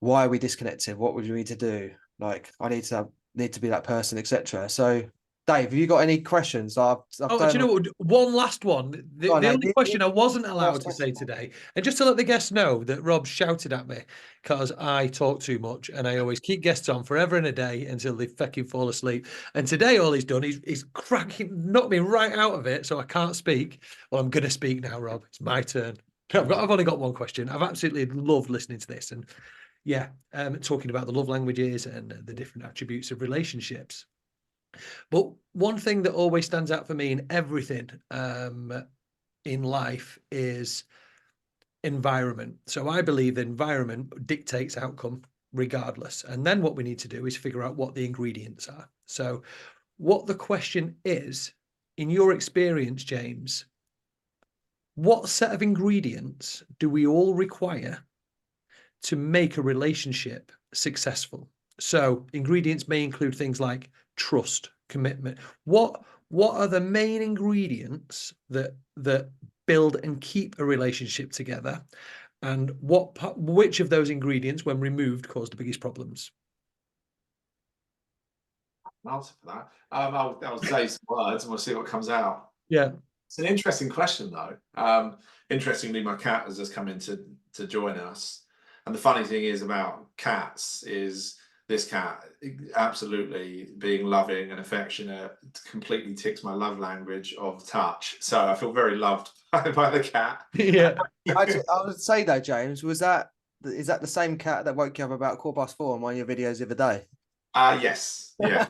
why are we disconnected? What would we need to do? Like I need to be that person, etc. So Dave, have you got any questions? Do you know what? One last one. The only question I wasn't allowed to say today, and just to let the guests know that Rob shouted at me because I talk too much and I always keep guests on forever and a day until they fucking fall asleep. And today, all he's done is knocked me right out of it, so I can't speak. Well, I'm going to speak now, Rob. It's my turn. I've only got one question. I've absolutely loved listening to this, and yeah, talking about the love languages and the different attributes of relationships. But one thing that always stands out for me in everything in life is environment. So I believe the environment dictates outcome regardless. And then what we need to do is figure out what the ingredients are. So what the question is, in your experience, James, what set of ingredients do we all require to make a relationship successful? So ingredients may include things like trust, commitment. What are the main ingredients that build and keep a relationship together? And which of those ingredients, when removed, cause the biggest problems? Answer for that. I'll say some words and we'll see what comes out. Yeah. It's an interesting question though. Interestingly, my cat has just come in to join us. And the funny thing is about cats is this cat absolutely being loving and affectionate completely ticks my love language of touch. So I feel very loved by the cat. Yeah. Actually, I would say though, James, is that the same cat that woke you up about 4:15 on one of your videos the other day? Yes, yeah.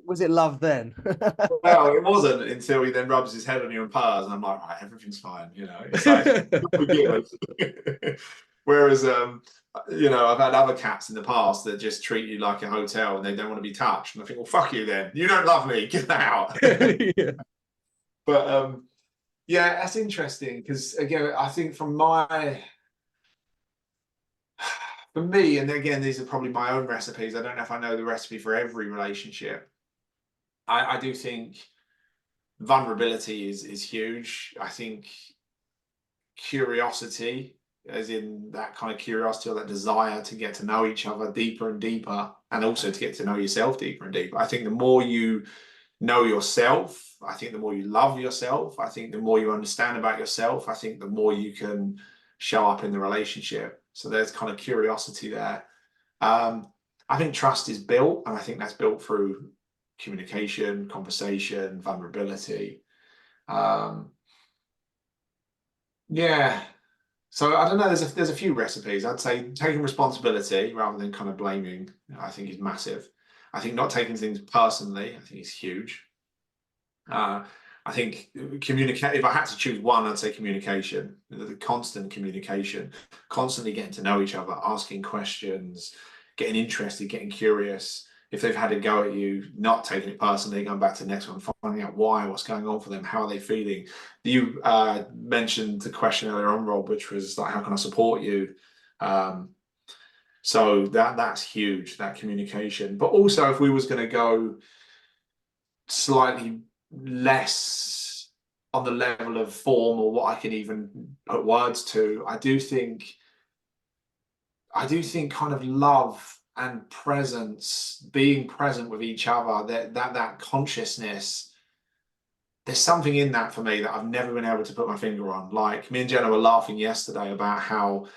Was it love then? Well, it wasn't until he then rubs his head on you and purrs, and I'm like, right, everything's fine, you know. It's like forgive us. Whereas, you know, I've had other cats in the past that just treat you like a hotel and they don't want to be touched, and I think, well, fuck you then. You don't love me. Get out. Yeah. But yeah, that's interesting because again, I think for me, and again, these are probably my own recipes. I don't know if I know the recipe for every relationship. I do think vulnerability is huge. I think curiosity, as in that kind of curiosity or that desire to get to know each other deeper and deeper, and also to get to know yourself deeper and deeper. I think the more you know yourself, I think the more you love yourself, I think the more you understand about yourself, I think the more you can show up in the relationship. So there's kind of curiosity there. I think trust is built, and I think that's built through communication, conversation, vulnerability. Um, yeah. So I don't know. There's a few recipes. I'd say taking responsibility rather than kind of blaming, I think is massive. I think not taking things personally, I think is huge. Uh, I think communicate. If I had to choose one, I'd say communication. The constant communication, constantly getting to know each other, asking questions, getting interested, getting curious. If they've had a go at you, not taking it personally, going back to the next one, finding out why, what's going on for them, how are they feeling. You mentioned the question earlier on, Rob, which was like, how can I support you? Um, so that's huge, that communication. But also, if we was going to go slightly less on the level of form or what I can even put words to, I do think kind of love and presence, being present with each other, that consciousness, there's something in that for me that I've never been able to put my finger on. Like me and Jenna were laughing yesterday about how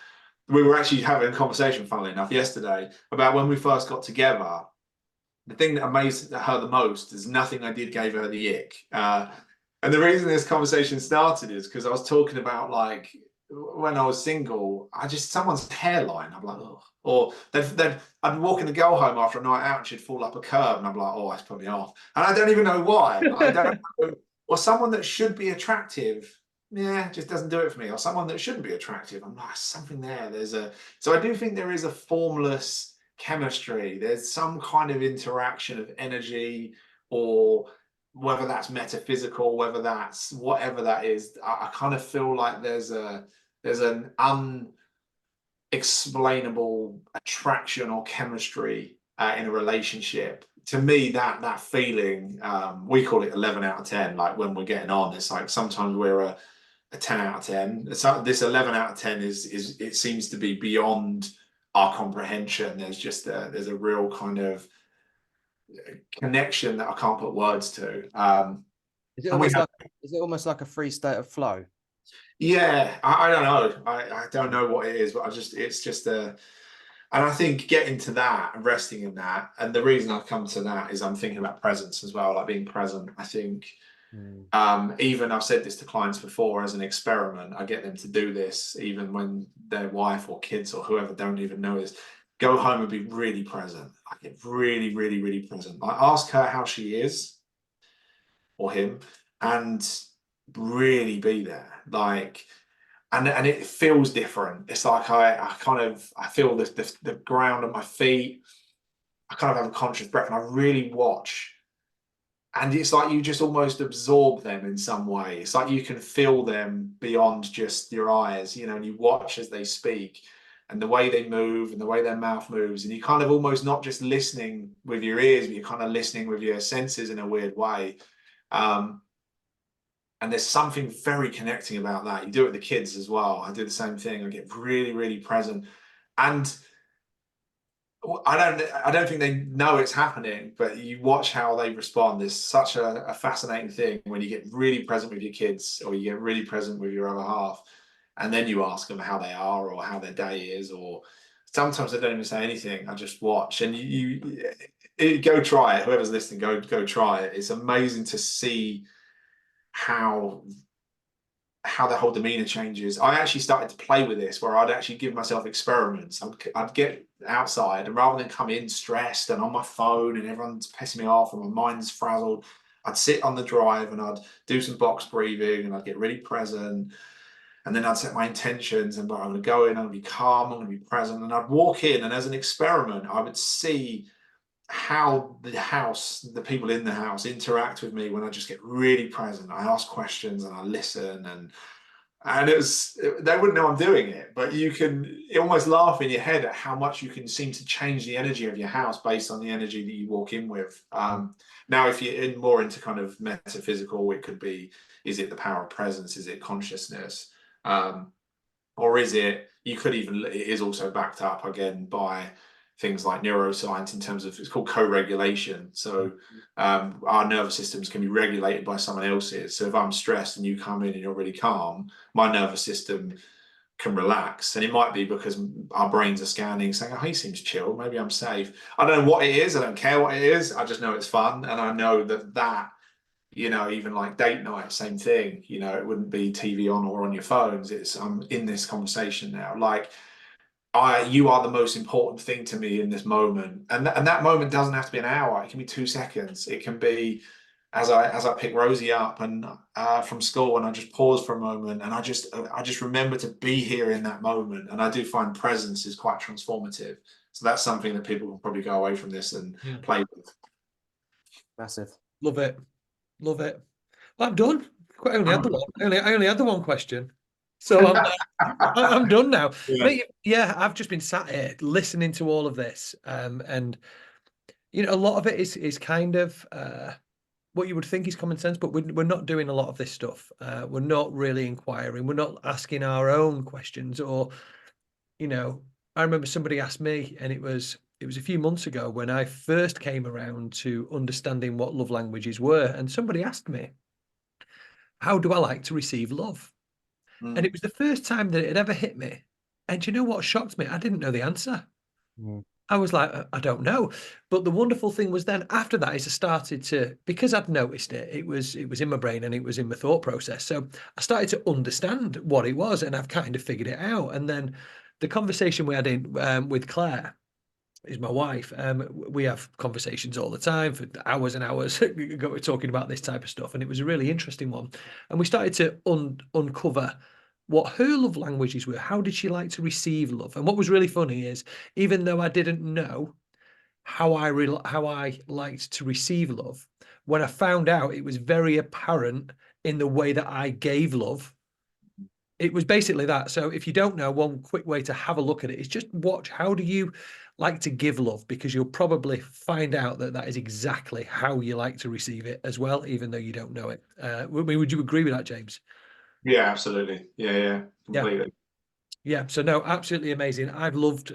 we were actually having a conversation, funnily enough, yesterday about when we first got together. The thing that amazed her the most is nothing I did gave her the ick. And the reason this conversation started is because I was talking about like when I was single, I just someone's hairline. I'm like, oh, or I'd be walking the girl home after a night out and she'd fall up a curb, and I'm like, oh, that's put me off, and I don't even know why. I don't know. Or someone that should be attractive, yeah, just doesn't do it for me. Or someone that shouldn't be attractive, I'm like, something there. So I do think there is a formless chemistry. There's some kind of interaction of energy, or whether that's metaphysical, whether that's whatever that is. I kind of feel like there's an unexplainable attraction or chemistry in a relationship. To me, that feeling, we call it 11 out of 10. Like when we're getting on, it's like sometimes we're a 10 out of 10. This 11 out of 10 is it seems to be beyond our comprehension. There's a real kind of connection that I can't put words to. Is it And we almost have, like is it almost like a free state of flow? yeah, I don't know. I don't know what it is, but it's just and I think getting to that and resting in that, and the reason I've come to that is I'm thinking about presence as well, like being present. I think even I've said this to clients before as an experiment. I get them to do this even when their wife or kids or whoever don't even know this. Go home and be really present. I get really, really, really present. I ask her how she is or him, and really be there. Like, and it feels different. It's like I feel the ground at my feet. I kind of have a conscious breath, and I really watch. And it's like you just almost absorb them in some way. It's like you can feel them beyond just your eyes, you know, and you watch as they speak and the way they move and the way their mouth moves. And you kind of almost not just listening with your ears, but you're kind of listening with your senses in a weird way. Um, and there's something very connecting about that. You do it with the kids as well. I do the same thing. I get really, really present. And I don't think they know it's happening, but you watch how they respond. It's such a fascinating thing when you get really present with your kids or you get really present with your other half, and then you ask them how they are or how their day is, or sometimes they don't even say anything. I just watch, and go try it. Whoever's listening, go try it. It's amazing to see how how the whole demeanor changes. I actually started to play with this where I'd actually give myself experiments. I'd get outside, and rather than come in stressed and on my phone and everyone's pissing me off and my mind's frazzled, I'd sit on the drive and I'd do some box breathing and I'd get really present. And then I'd set my intentions and I'm going to go in, I'm going to be calm, I'm going to be present. And I'd walk in, and as an experiment, I would see how the people in the house interact with me when I just get really present. I ask questions and I listen, and they wouldn't know I'm doing it, but you can almost laugh in your head at how much you can seem to change the energy of your house based on the energy that you walk in with. Now, if you're more into kind of metaphysical, it could be, is it the power of presence? Is it consciousness? Or is it, it is also backed up again by things like neuroscience in terms of, it's called co-regulation. So our nervous systems can be regulated by someone else's. So if I'm stressed and you come in and you're really calm, my nervous system can relax. And it might be because our brains are scanning, saying, oh, he seems chill, maybe I'm safe. I don't know what it is. I don't care what it is. I just know it's fun. And I know that even like date night, same thing. It wouldn't be TV on or on your phones. It's, I'm in this conversation now. Like, you are the most important thing to me in this moment. And that moment doesn't have to be an hour. It can be 2 seconds. It can be as I pick Rosie up and from school, and I just pause for a moment, and I just remember to be here in that moment. And I do find presence is quite transformative. So that's something that people can probably go away from this and play with. Massive. Love it. Love it. Well, I'm done. I only had the one. I only had the one question. So I'm done now. Yeah. Mate, yeah, I've just been sat here listening to all of this. And a lot of it is kind of what you would think is common sense, but we're not doing a lot of this stuff. We're not really inquiring. We're not asking our own questions. Or, I remember somebody asked me, and it was a few months ago when I first came around to understanding what love languages were. And somebody asked me, how do I like to receive love? And it was the first time that it had ever hit me. And you know what shocked me? I didn't know the answer. I was like, I don't know. But the wonderful thing was then after that is I started to, because I'd noticed it, it was in my brain and it was in my thought process. So I started to understand what it was, and I've kind of figured it out. And then the conversation we had with Claire, is my wife. We have conversations all the time for hours and hours talking about this type of stuff. And it was a really interesting one. And we started to uncover what her love languages were. How did she like to receive love? And what was really funny is, even though I didn't know how I liked to receive love, when I found out, it was very apparent in the way that I gave love. It was basically that. So if you don't know, one quick way to have a look at it is just watch, how do you like to give love? Because you'll probably find out that is exactly how you like to receive it as well, even though you don't know it. Would you agree with that, James? Yeah, absolutely. Yeah, completely. Yeah. So no, absolutely amazing. I've loved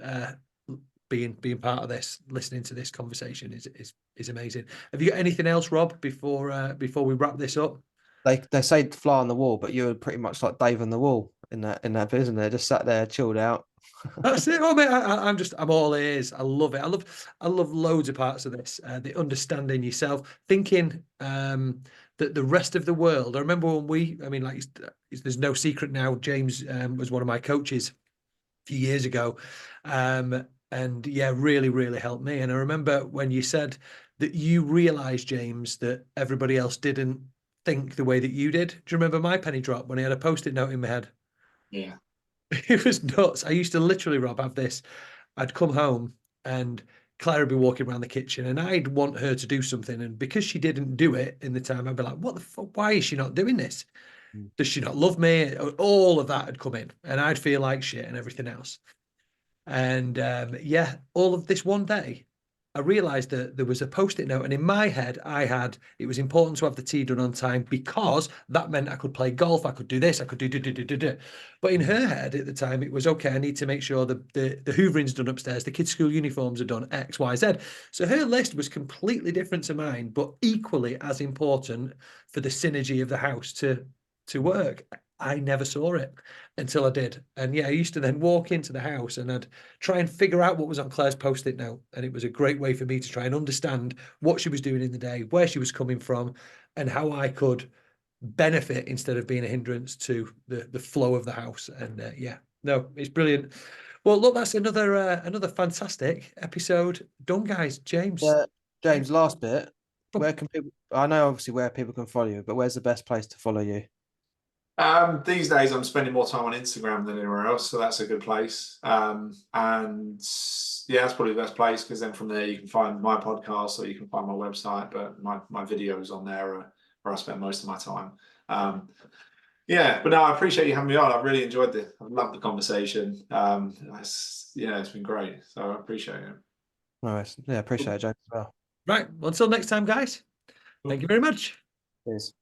being part of this, listening to this conversation is amazing. Have you got anything else, Rob, before we wrap this up? They say to fly on the wall, but you're pretty much like Dave on the wall in that bit, isn't there? Just sat there, chilled out. That's it. Oh, mate, I'm all ears. I love it. I love loads of parts of this. The understanding yourself, thinking that the rest of the world. I remember when there's no secret now. James was one of my coaches a few years ago, and yeah, really, really helped me. And I remember when you said that you realised, James, that everybody else didn't think the way that you did. Do you remember my penny drop when I had a post-it note in my head? Yeah. It was nuts. I used to literally, Rob, have this. I'd come home and Claire would be walking around the kitchen and I'd want her to do something. And because she didn't do it in the time, I'd be like, what the fuck? Why is she not doing this? Does she not love me? All of that had come in and I'd feel like shit and everything else. And all of this one day, I realized that there was a post-it note, and in my head, it was important to have the tea done on time because that meant I could play golf, I could do this, I could do. But in her head at the time, it was okay, I need to make sure the hoovering's done upstairs, the kids' school uniforms are done, X, Y, Z. So her list was completely different to mine, but equally as important for the synergy of the house to work. I never saw it until I did. And yeah, I used to then walk into the house and I'd try and figure out what was on Claire's post-it note. And it was a great way for me to try and understand what she was doing in the day, where she was coming from, and how I could benefit instead of being a hindrance to the flow of the house. And yeah, no, it's brilliant. Well, look, that's another fantastic episode done, guys. James. James, last bit. Go on. Where can people? I know obviously where people can follow you, but where's the best place to follow you? These days I'm spending more time on Instagram than anywhere else, so that's a good place. And yeah, that's probably the best place, because then from there you can find my podcast, or you can find my website. But my videos on there are where I spend most of my time. Yeah, but no, I appreciate you having me on. I've really enjoyed this. I've loved the conversation. It's been great. So I appreciate it. Nice. Yeah, appreciate it, James, as well. Right. Well, until next time, guys. Thank you very much. Cheers.